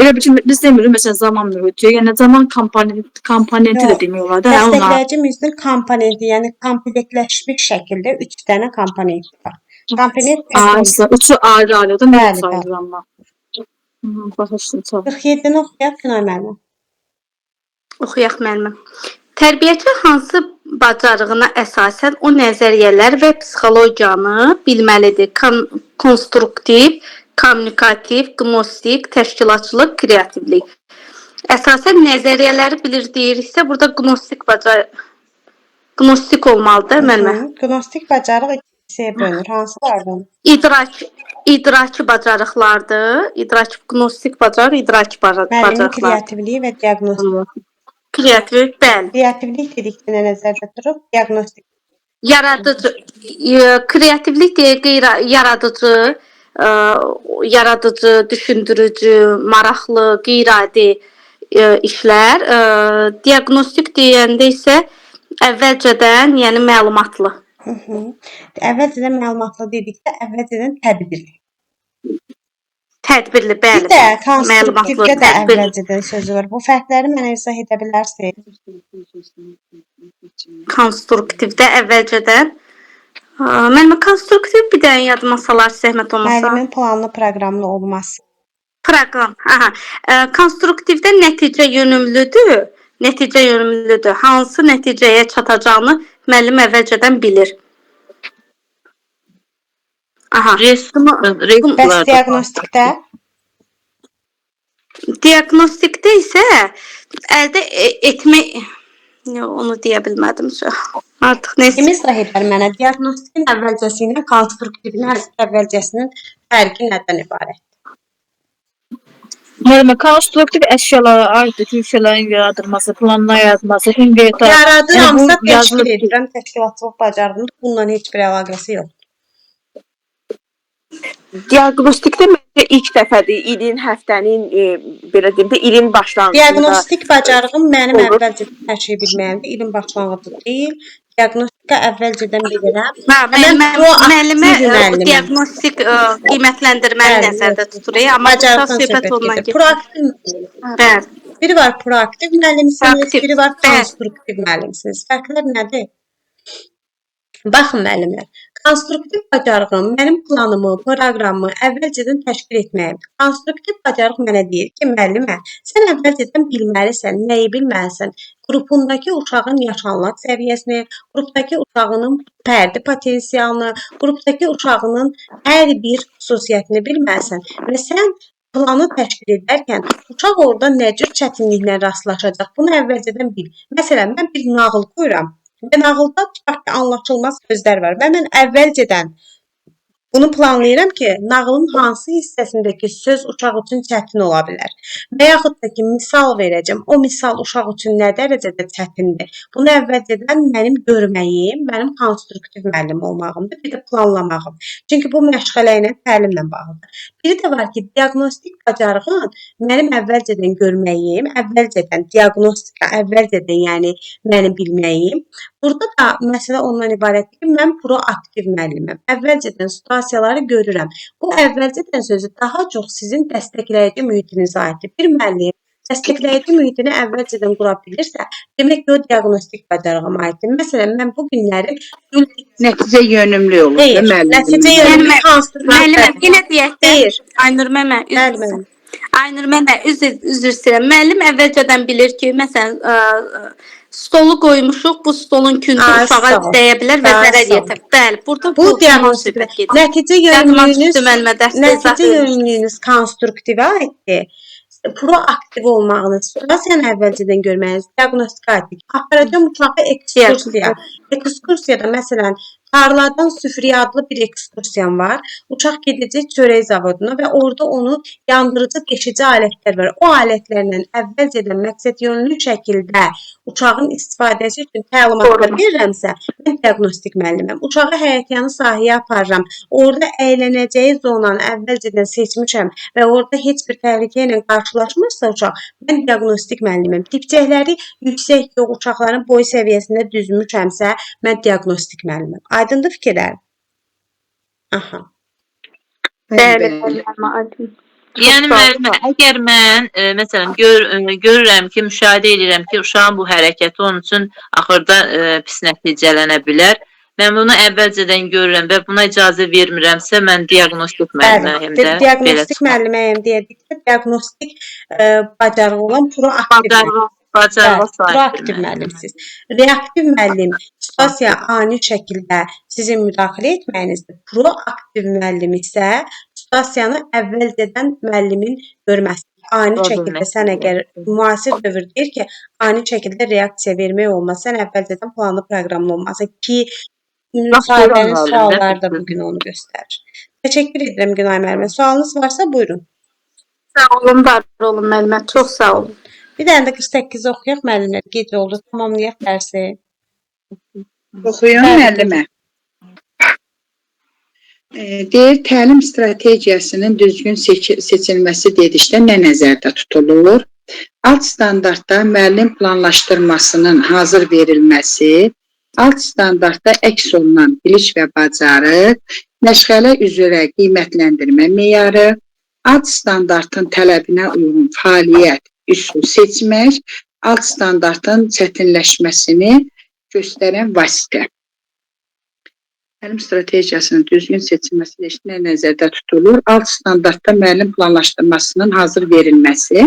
Elə bir ki, biz demirik məsələn zaman mühiti, yəni zaman komponenti də Yox. demək olar da, hə, ona. Dəstəkləyici mühitin komponenti, yəni komplektləşmiş şəkildə 3 dənə komponent var. Komponent Ayrıca üçü ayrı-ayrıdır, Bəli, mühit sayılır amma. Başa düşdüm, sağ ol. 47-ni oxuyaq Günay müəllimə. Oxuyaq müəllimə. Tərbiyəçi hansı bacarığına əsasən o nəzəriyyələr və psixologiyanı bilməlidir? Konstruktiv, kommunikativ, gnostik, təşkilatçılıq, kreativlik. Əsasən nəzəriyyələri bilir deyiriksə, burada gnostik olmalıdır müəllimə. Gnostik bacarıq iki hissəyə bölünür. Hansılardan? İdraki bacarıqlardır. İdraki gnostik bacarıq, idraki Müəllimin bacarıqlar. kreativliyi və diaqnostik. Kreativlik, bəli. Kreativlik dedikdə nə nəzərdə tutulub? Diaqnostik. Yaradıcı, kreativlik deyək yaradıcı, düşündürücü, maraqlı, qeyri-adi işlər. Diaqnostik deyəndə isə əvvəlcədən, yəni məlumatlı. Əvvəlcədən məlumatlı dedikdə əvvəlcədən tədbirli. Tədbirli, Bir bəli. də Məlumatlı, konstruktivdə də tədbirli. əvvəlcədən sözü var. Bu fərqləri mənə izah edə bilərsiniz? Konstruktivdə əvvəlcədən. Mənim konstruktiv bir dənə yadıma salar zəhmət olmasa. Müəllimin planlı, proqramlı olması. Proqram. Aha. Konstruktivdə nəticə yönümlüdür. Nəticə yönümlüdür. Hansı nəticəyə çatacağını müəllim əvvəlcədən bilir. Aha. Bəs diaqnostikdə? Diaqnostikdə isə əldə etmək onu deyə bilmədim. Artıq neysə. Kim izah edər mənə? Diaqnostikin əvvəlcəsi ilə konstruktivin əvvəlcəsinin fərqi nədən ibarət? Müəllimə, konstruktiv əşyalara aiddir, güşələrin yaradılması, planlar yaradılması, inventar. Yaradıramsa təşkil edirəm, təşkilatçılıq bacarığının bununla heç bir əlaqəsi yoxdur. Diaqnostikdə ilk dəfədir, ilin, həftənin, belə deyim də, ilin başlanğıcında Diaqnostik bacarığım mənim olur. əvvəlcədən hər şeyi bilməyimdir. İlin başlanğıcı deyil. Diaqnostika əvvəlcədən bilirəm. Ha, Mən müəllimə proaktiv müəlliməm. diaqnostik qiymətləndirməni Bəli, nəzərdə yox. tutur, amma bu Bacarıqdan söhbət söhbət ondan gedir. gedir. Proaktiv müəllim. Bəli. Biri var proaktiv müəllimsiniz, Proaktiv, biri var bəli. konstruktiv müəllimsiniz. Fərqlər nədir? Baxın müəllimlər, konstruktiv bacarığım mənim planımı, proqramımı əvvəlcədən təşkil etməyimdir. Konstruktiv bacarıq mənə deyir ki, müəllimə, sən əvvəlcədən bilməlisən, nəyi bilməlisən? Qrupundakı uşağın yaşanlıq səviyyəsini, qrupdakı uşağının fərdi potensialını, qrupdakı uşağının hər bir xüsusiyyətini bilməlisən və sən planı təşkil edərkən uşaq orada nə cür çətinliklə rastlaşacaq, bunu əvvəlcədən bil. Məsələn, mən bir nağıl qoyuram. Və nağılda tutaq ki, anlaşılmaz sözlər var və mən əvvəlcədən bunu planlayıram ki, nağılın hansı hissəsindəki söz uşaq üçün çətin ola bilər. Və yaxud da ki, misal verəcəm. O misal uşaq üçün nə dərəcədə çətindir? Bunu əvvəlcədən mənim görməyim, mənim konstruktiv müəllim olmağımdır, bir də planlamağım. Çünki bu məşğələ ilə təlimlə bağlıdır. Biri də var ki, diaqnostik bacarığın mənim əvvəlcədən görməyim, əvvəlcədən diaqnostika, əvvəlcədən yəni mənim bilməyim. Burada da məsələ ondan ibarətdir ki, mən proaktiv müəlliməm. Əvvəlcədən situasiyaları görürəm. Bu əvvəlcədən sözü daha çox sizin dəstəkləyici mühitinizə aiddir. Bir müəllim dəstəkləyici mühitini əvvəlcədən qura bilirsə, demək ki, o diaqnostik bacarığıma aiddir. Məsələn, mən bu günləri Nəticə yönümlü olur. Deyir, nəticə yönümlü Müəllimə, yenə deyək də, deyir. Aynur müəllimə, Bəli, müəllim. Aynur müəllimə, üzr istəyirəm. Müəllim əvvəlcədən bilir ki, məsələn, stolu qoymuşuq, bu stolun küncü uşağa dəyə bilər və zərər yetir. Bəli, burada Bu bu diaqnostik. söhbət gedir. Nəticə yönümlünüz konstruktivə aiddir. Proaktiv olmağınız, situasiyanı əvvəlcədən görməyiniz, diaqnostika aiddir. Aparacam uşağı ekskursiya. Ekskursiyada məsələn, tarladan süfrəyə adlı bir ekskursiyam var. Uşaq gedəcək çörək zavoduna və orada onu yandırıcı, deşici alətlər var. O alətlərlə əvvəlcədən məqsədyönlü şəkildə uşağın istifadəsi üçün təlimatlar verirəmsə, mən diaqnostik müəlliməm. Uşağı həyətyanı sahəyə aparıram. Orada əylənəcəyi zonanı əvvəlcədən seçmişəm və orada heç bir təhlükə ilə qarşılaşmırsa uşaq, mən diaqnostik müəlliməm. Dipçəkləri yüksək yox, uşaqların boy səviyyəsində düzmüşəmsə, mən diaqnostik müəlliməm. Aydındır fikirlər? Aha. Bəli, müəllimə, aydın. Yəni müəllimə, əgər mən məsələn görürəm ki, müşahidə edirəm ki, uşağın bu hərəkəti onun üçün axırda pis nəticələnə bilər. Mən bunu əvvəlcədən görürəm və buna icazə vermirəmsə, mən diaqnostik müəlliməyəm də. Diaqnostik müəlliməyəm deyədikdə, diaqnostik bacarığı olan proaktiv müəllimsiz. Reaktiv müəllim situasiyaya ani şəkildə sizin müdaxilə etməyinizdir. Proaktiv müəllim isə situasiyanı əvvəlcədən müəllimin görməsi. Ani şəkildə sən əgər müasir dövr deyir ki, ani şəkildə reaksiya vermək olmaz. Sən əvvəlcədən planlı proqramlı olmalısan ki, müsahibənin sualları da bugün onu göstərir. Təşəkkür edirəm Günay müəllimə. Sualınız varsa buyurun. Sağ olun, var olun müəllimə. Çox sağ olun. Bir dənə də 48 oxuyaq müəllimlər. Gecə oldu, tamamlayaq dərsi. Oxuyun müəllimə. Deyir, təlim strategiyasının düzgün seçilməsi dedikdə nə nəzərdə tutulur? Alt standartda müəllim planlaşdırmasının hazır verilməsi, alt standartda əks olunan biliş və bacarıq, məşğələ üzrə qiymətləndirmə meyarı, alt standartın tələbinə uyğun fəaliyyət üsul seçmək, alt standartın çətinləşməsini göstərən vasitə. Təlim strategiyasının düzgün seçilməsi nə nəzərdə tutulur? Alt standartda müəllim planlaşdırmasının hazır verilməsi.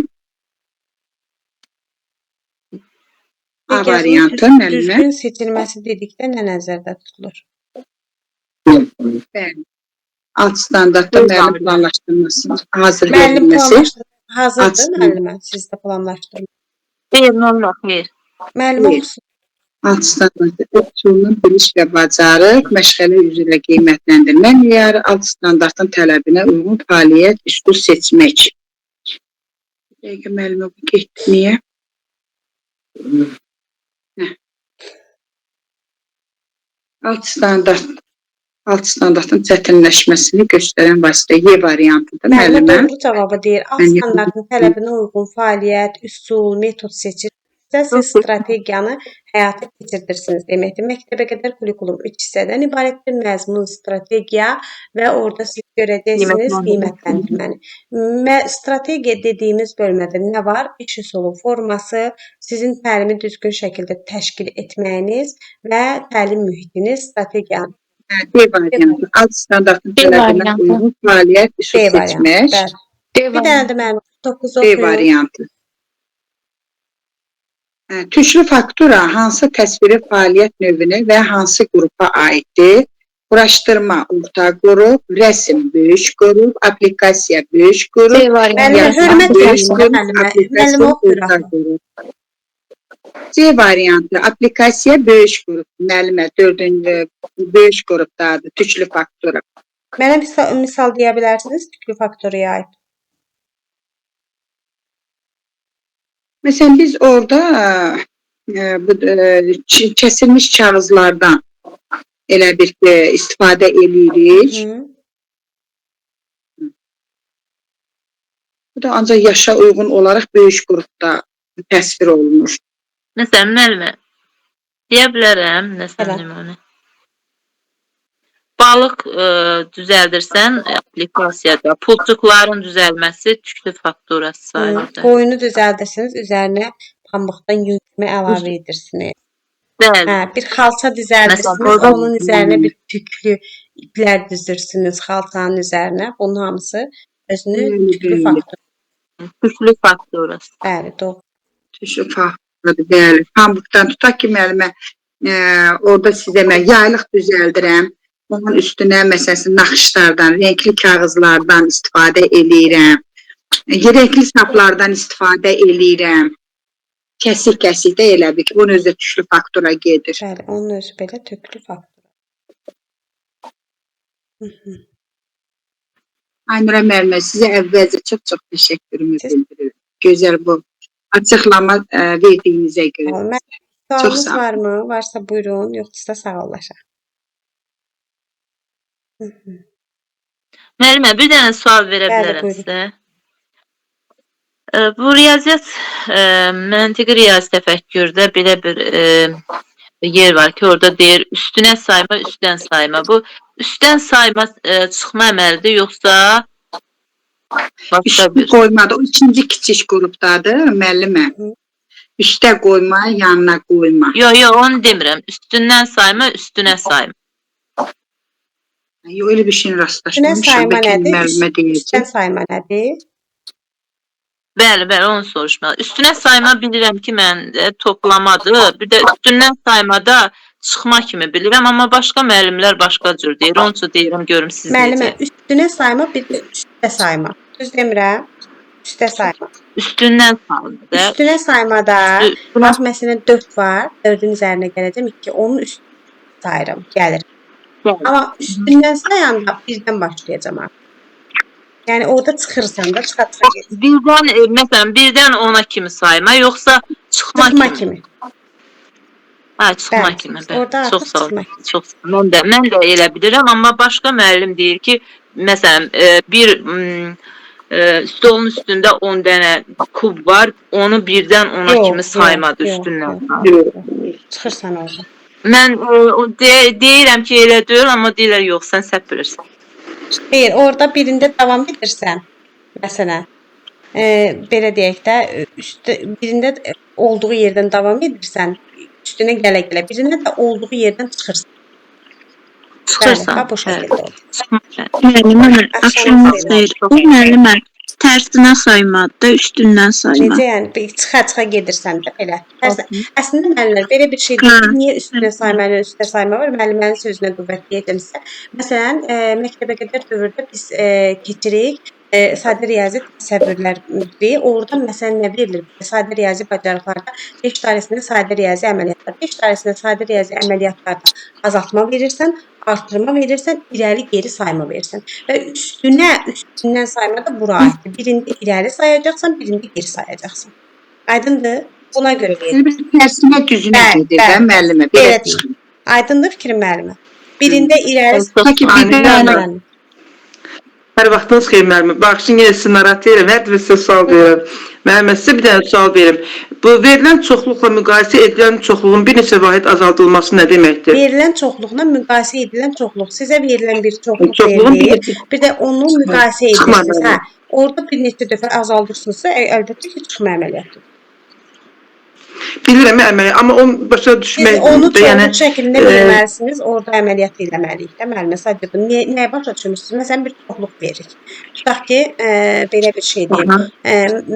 A variantı müəllimə. Düzgün seçilməsi dedikdə nə nəzərdə tutulur? Bəli. Alt standartda müəllim planlaşdırmasının hazır verilməsi. Hazırdır müəllimə, sizdə planlaşdırma. Xeyr, normal, xeyr. Müəllim olsun. Alt standartda üsulunun biliş və bacarıq, məşğələ üzrə qiymətləndirmə meyarı, alt standartın tələbinə uyğun fəaliyyət üsul seçmək. Dəqiqə müəllimə bu getdi, niyə? Alt standart alt standartın çətinləşməsini göstərən vasitə Y variantıdır. Müəllimə Müəllimə, doğru cavabı deyir. Alt mən standartın tələbinə uyğun fəaliyyət, üsul, metod seçirsinizsə, siz strategiyanı həyata keçirirsiniz deməkdir. Məktəbə qədər kurikulum 3 hissədən ibarətdir. Məzmun, strategiya və orada siz görəcəksiniz qiymətləndirməni. Strategiya dediyimiz bölmədə nə var? İş üsulu forması, sizin təlimi düzgün şəkildə təşkil etməyiniz və təlim mühitiniz strategiyanı. D variantı, alt standartın tələbinə uyğun fəaliyyət, üsul D variantı. seçmək. Bəli. Bir dənə də mənim 9 D oxuyun. variantı. Tüşlü faktura hansı təsviri fəaliyyət növünə və hansı qrupa aiddir? Quraşdırma orta qrup, rəsm böyük qrup, aplikasiya böyük qrup, Müəllimə hörmət böyük edirəm qrup, müəllimə. aplikasiya Müəllimə orta oxuyuram. qrup. C variantı, aplikasiya böyük qrup. Müəllimə 4-cü böyük qrupdadır, tüklü faktura. Mənə misal deyə bilərsiniz tüklü faktoraya aid. Məsələn, biz orada kəsilmiş kağızlardan elə bir istifadə edirik. Bu da ancaq yaşa uyğun olaraq böyük qrupda təsvir olunur. Məsələn, müəllimə, deyə bilərəm, məsələn, nümunə. Balıq düzəldirsən aplikasiyada, pulcuqların düzəlməsi tüklü fakturası sayılır. Qoyunu düzəldirsiniz, üzərinə pambıqdan yün kimi əlavə edirsiniz. Bəli. Bir xalça düzəldirsiniz, onun üzərinə bir tüklü iplər düzürsünüz xalçanın üzərinə. Bunun hamısı özünü tüklü faktor. Tüklü fakturası. Bəli, doğru. Tüklü fakturadır, bəli. Pambıqdan tutaq ki, müəllimə, orada sizə mən yaylıq düzəldirəm. Onun üstünə məsələn naxışlardan, renkli kağızlardan istifadə eləyirəm. Renkli saplardan istifadə eləyirəm. Kəsik-kəsik də elə bil ki, bunun özü tüklü faktura gedir. Bəli, onun özü belə tüklü faktura. Aynura müəllimə, sizə əvvəlcə çox təşəkkürümü bildirirəm. Gözəl bu açıqlama verdiyinizə görə. Sualınız varmı? Varsa buyurun, yoxsa sağollaşaq. Müəllimə, bir dənə sual verə bilərəm sizə. Bu riyaziyyat, məntiqi riyazi təfəkkürdə belə bir yer var ki, orada deyir üstünə sayma, üstdən sayma. Bu üstdən sayma çıxma əməlidir, yoxsa başqa bir? Üstü qoymada, o ikinci kiçik qrupdadır, müəllimə. Üstə qoyma, yanına qoyma. Yox, onu demirəm. Üstündən sayma, üstünə sayma. Yox, elə bir şeyin rastlaşmamışam. Üstünə sayma nədir? Üstdən sayma nədir? Bəli, onu soruşmaq. Üstünə sayma bilirəm ki, mən toplamadır. Bir də üstündən saymada çıxma kimi bilirəm, amma başqa müəllimlər başqa cür deyir. Onun üçün deyirəm, görüm siz necə. Müəllimə, üstünə sayma, bir də üstə sayma. Düz demirəm? Üstə sayma. Üstündən sayma. Üstünə saymada, bax, məsələn, 4 var. 4-ün üzərinə gələcəm, 2. Onun üstünə sayırım, gəlir. Amma üstündən sayanda birdən başlayacam artıq. Yəni orada çıxırsan da, çıxa-çıxa gedir. Məsələn, birdən 10-a kimi sayma, yoxsa çıxma kimi? Çıxma kimi. Orada çox artıq sağ ol. çıxma. Çox sağ ol. Mən də elə bilirəm, amma başqa müəllim deyir ki, məsələn, bir stolun üstündə 10 dənə kub var, onu birdən 10-a kimi saymadı üstündən. Çıxırsan orada. Mən deyirəm ki, elə deyil, amma deyirlər, yox, sən səhv bilirsən. Xeyr, orada birində davam edirsən. Məsələn, belə deyək də, birində olduğu yerdən davam edirsən, üstünə gələ-gələ, birində də olduğu yerdən çıxırsan. Çıxırsan. Bu şəkildə olur. Müəllimə, axşamınız xeyir. Bu müəllimə tərsinə saymadı, üstündən sayma. Necə yəni, çıxa-çıxa gedirsən də belə. Əslində müəllimlər belə bir şey deyil. Niyə üstünə sayma, üstə sayma var? Müəllimənin sözünə qüvvət deyəcəmsə. Məsələn, məktəbə qədər dövrdə biz keçirik sadə riyazi təsəvvürləri. Orada məsələn nə verilir? Sadə riyazi bacarıqlarda 5 dairəsində sadə riyazi əməliyyatlar, 5 dairəsində sadə riyazi əməliyyatlarda azaltma verirsən, artırma verirsən, irəli-geri sayma verirsən. Və üstündən sayma da bura aiddir. Birində irəli sayacaqsan, birində geri sayacaqsan. Aydındır? Buna görə verir. Tərsinə düzünə gedir də müəllimə. Belə deyil. Aydındır fikrim müəllimə? Birində irəli Peki bir Aynen, dənə müəllim. Hər vaxtınız xeyir müəllim. Bax, şimdi yenə sizi narahat edirəm. Hər dəfə sizə sual verirəm. Müəllimə sizə bir dənə sual verim. Bu verilən çoxluqla müqayisə edilən çoxluğun bir neçə vahid azaldılması nə deməkdir? Verilən çoxluqla müqayisə edilən çoxluq. Sizə verilən bir çoxluq Çoxluğun bir verilir. Bir də onu müqayisə Çıxmadı. edirsiniz. Hə. Orada bir neçə dəfə azaldırsınızsa, əlbəttə ki, çıxma əməliyyatı. Bilirəm əməli, amma o başa Siz düşmək onu də, yəni çoxluq şəklində bilməlisiniz. Orada əməliyyat eləməliyik də müəllimə. Sadəcə bu nəyə başa düşmürsünüz? Məsələn, bir çoxluq veririk. Tutaq ki, belə bir şey deyim.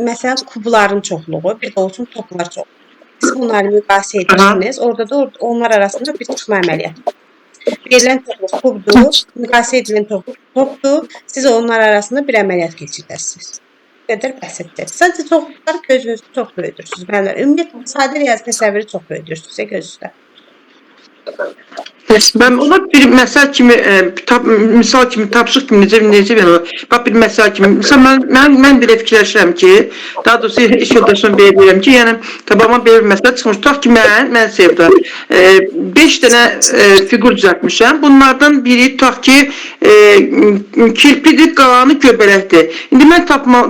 Məsələn, kubların çoxluğu, bir də olsun toplar çoxluğu. Siz bunları müqayisə edirsiniz. Orada da onlar arasında bir çıxma əməliyyatı. Verilən çoxluq kubdur, müqayisə edilən çoxluq topdur. Siz onlar arasında bir əməliyyat keçirirsiniz. Bu qədər bəsitdir. Sadəcə çoxluqları gözünüzdə çox böyüdürsünüz. Müəllimlər, ümumiyyətlə sadə riyazi təsəvvürü çox böyüdürsünüz gözünüzdə. Mən ona bir məsəl kimi, misal kimi, tapşıq kimi necə verir? Bax, bir məsəl kimi. Məsələn, mən belə fikirləşirəm ki, daha doğrusu iş yoldaşıma belə deyirəm ki, yəni, tabağıma belə bir məsələ çıxmış. Tutaq ki, mən Sevda 5 dənə fiqur düzəltmişəm. Bunlardan biri, tutaq ki, kirpidir, qalanı göbələkdir. İndi mən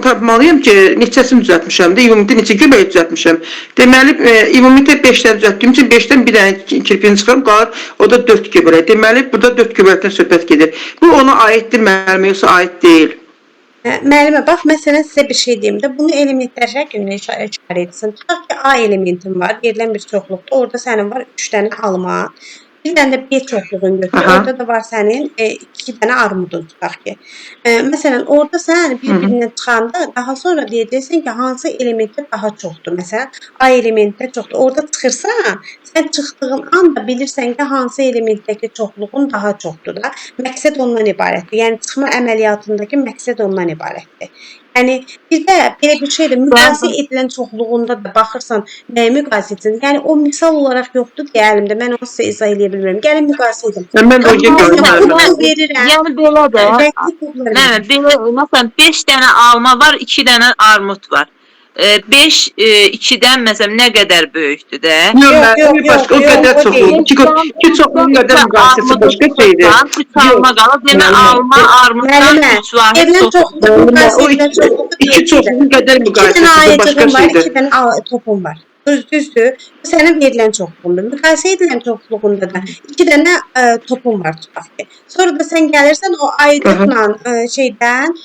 tapmalıyım ki, neçəsini düzəltmişəm də, ümumiyyətlə neçə göbələk düzəltmişəm. Deməli, ümumiyyətlə 5 dənə düzəltdiyim üçün 5-dən bir dənə kirpini çıxarım, qalır, o da 4 göbələk. Deməli, burada 4 göbələkdən söhbət gedir. Bu ona aiddir müəllimə, yoxsa aid deyil? Müəllimə, bax, məsələn, sizə bir şey deyim də, bunu elementlər şəklində işarə etsin. Tutaq ki, A elementin var, verilən bir çoxluqda, orada sənin var 3 dənə alma, bir dənə də B çoxluğun götür, orada da var sənin 2 dənə armudun, tutaq ki. Məsələn, orada sən bir-birindən çıxanda, daha sonra deyəcəksən ki, hansı elementdə daha çoxdur. Məsələn, A elementdə çoxdur. Orada çıxırsan, sən çıxdığın anda bilirsən ki, hansı elementdəki çoxluğun daha çoxdur da. Məqsəd ondan ibarətdir. Yəni, çıxma əməliyyatındakı məqsəd ondan ibarətdir. Yəni, bir də belə bir şeydir, müqayisə edilən çoxluğunda da baxırsan, nəyə müqayisə edin? Yəni, o misal olaraq yoxdur deyə əlimdə, mən onu sizə izah edə bilmirəm. Gəlin müqayisə edin. Mən də o kublar verirəm. Yəni belə də, Rəngli kublar verirəm. belə, məsələn, 5 dənə alma var, 2 dənə armud var. 5 2-dən məsələn nə qədər böyükdür də? Yox, başqa o qədər çoxluq. İki çoxluğun qədər müqayisəsi başqa şeydir. 3 alma qalır. Demək, alma, armuddan 3 var. Verilən çoxluq, müqayisə edilən çoxluq İki çoxluğun qədər müqayisəsi başqa şeydir. 2 dənə topun var. Düzdür. Bu sənin verilən çoxluğundur. Müqayisə edilən çoxluğunda da 2 dənə topun var, tutaq ki. Sonra da sən gəlirsən o aidliklə şeydən,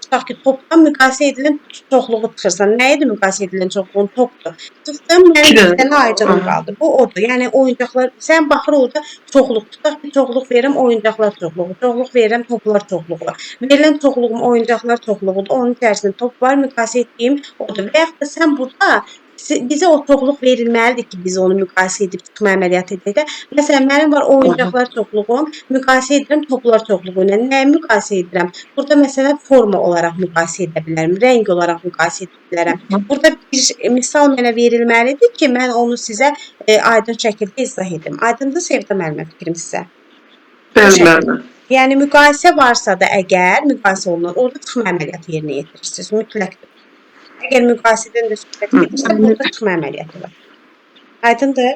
tutaq ki, topdan müqayisə edilən çoxluğu çıxırsan. Nə idi müqayisə edilən çoxluğun? Topdur. Çıxdın, mənim 2 dənə aidliğim qaldı. Bu odur. Yəni, oyuncaqlar, sən baxır orada çoxluq. Tutaq ki, çoxluq verirəm, oyuncaqlar çoxluğu. Çoxluq verirəm, toplar çoxluğu. Verilən çoxluğum oyuncaqlar çoxluğudur. Onun içərisində top var, müqayisə etdiyim odur. Və yaxud da sən burada bizə o çoxluq verilməlidir ki, biz onu müqayisə edib çıxma əməliyyatı edək. Məsələn, mənim var oyuncaqlar çoxluğum, müqayisə edirəm toplar çoxluğu ilə. Nəyi müqayisə edirəm? Burada məsələn forma olaraq müqayisə edə bilərəm, rəng olaraq müqayisə edə bilərəm. Burada bir misal mənə verilməlidir ki, mən onu sizə aydın şəkildə izah edim. Aydındır Sevda müəllimə fikrim sizə? Bəli. Yəni müqayisə varsa da əgər müqayisə olunan, orada çıxma əməliyyatı yerinə yetirirsiniz, mütləqdir. Əgər müqayisədən də söhbət gedirsə, burada çıxma əməliyyatı var. Aydındır?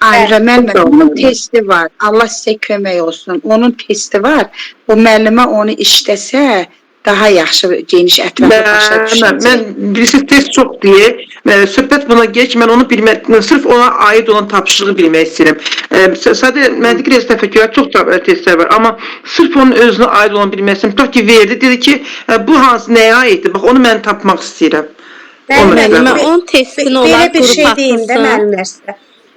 Ayrı müəllimə, onun testi var. Allah sizə kömək olsun. Onun testi var. O müəllimə onu işləsə, daha yaxşı, geniş ətraflı başa düşəcək. Mən birisi test çox deyir. Söhbət buna geç, mən onu bilmək, sırf ona aid olan tapşırığı bilmək istəyirəm. Sadə məntiq riyazi təfəkkürlər çox testlər var, amma sırf onun özünə aid olan bilmək istəyirəm. Tutaq ki, verdi, dedi ki, bu hansı nəyə aiddir? Bax, onu mən tapmaq istəyirəm. Müəllimə, onun testini olar belə bir şey deyim də qrup müəllimlər sizə.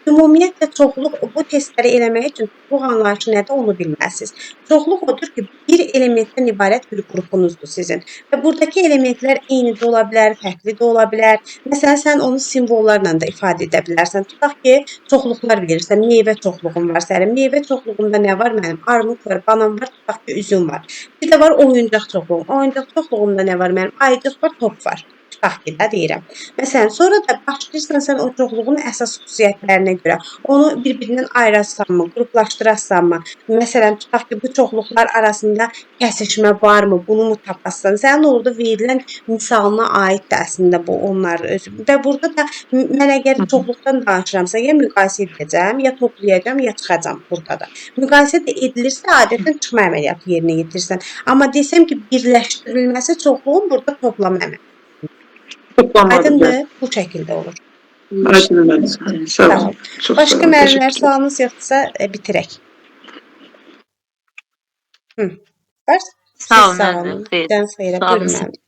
Ümumiyyətlə çoxluq, bu testləri eləmək üçün çoxluq anlayışı nədir, onu bilməsiniz. Çoxluq odur ki, bir elementdən ibarət bir qrupunuzdur sizin. Və buradakı elementlər eyni də ola bilər, fərqli də ola bilər. Məsələn, sən onu simvollarla da ifadə edə bilərsən. Tutaq ki, çoxluqlar verirsən, meyvə çoxluğun var sənin. Meyvə çoxluğunda nə var mənim? Armud var, banan var, tutaq ki, üzüm var. Bir də var oyuncaq çoxluğum. Oyuncaq çoxluğunda nə var mənim? Ayıcıq var, top var. tutaq ki də deyirəm. Məsələn, sonra da başlayırsan sən o çoxluğun əsas xüsusiyyətlərinə görə onu bir-birindən ayırasanmı, qruplaşdırasanmı? Məsələn, tutaq ki, bu çoxluqlar arasında kəsişmə varmı? Bunu mu tapasan? Sənin orada verilən misalına aid də əslində bu onlar özü. Və burada da mən əgər çoxluqdan danışıramsa, ya müqayisə edəcəm, ya toplayacağam, ya çıxacağam burada da. Müqayisə də edilirsə, adətən çıxma əməliyyatı yerinə yetirirsən. Amma desəm ki, birləşdirilməsi çoxluğun burada toplam əməliyyatı. Aydındır, bu şəkildə olur. Aydın, sağ olun. Çox Başqa sağ olun, müəllimlər təşəkkür sualınız yoxsa bitirək. Var? Sağ olun, Sağ müəllim. olun. Xeyr. Can xeyrə. Sağ olun. Buyurun müəllim.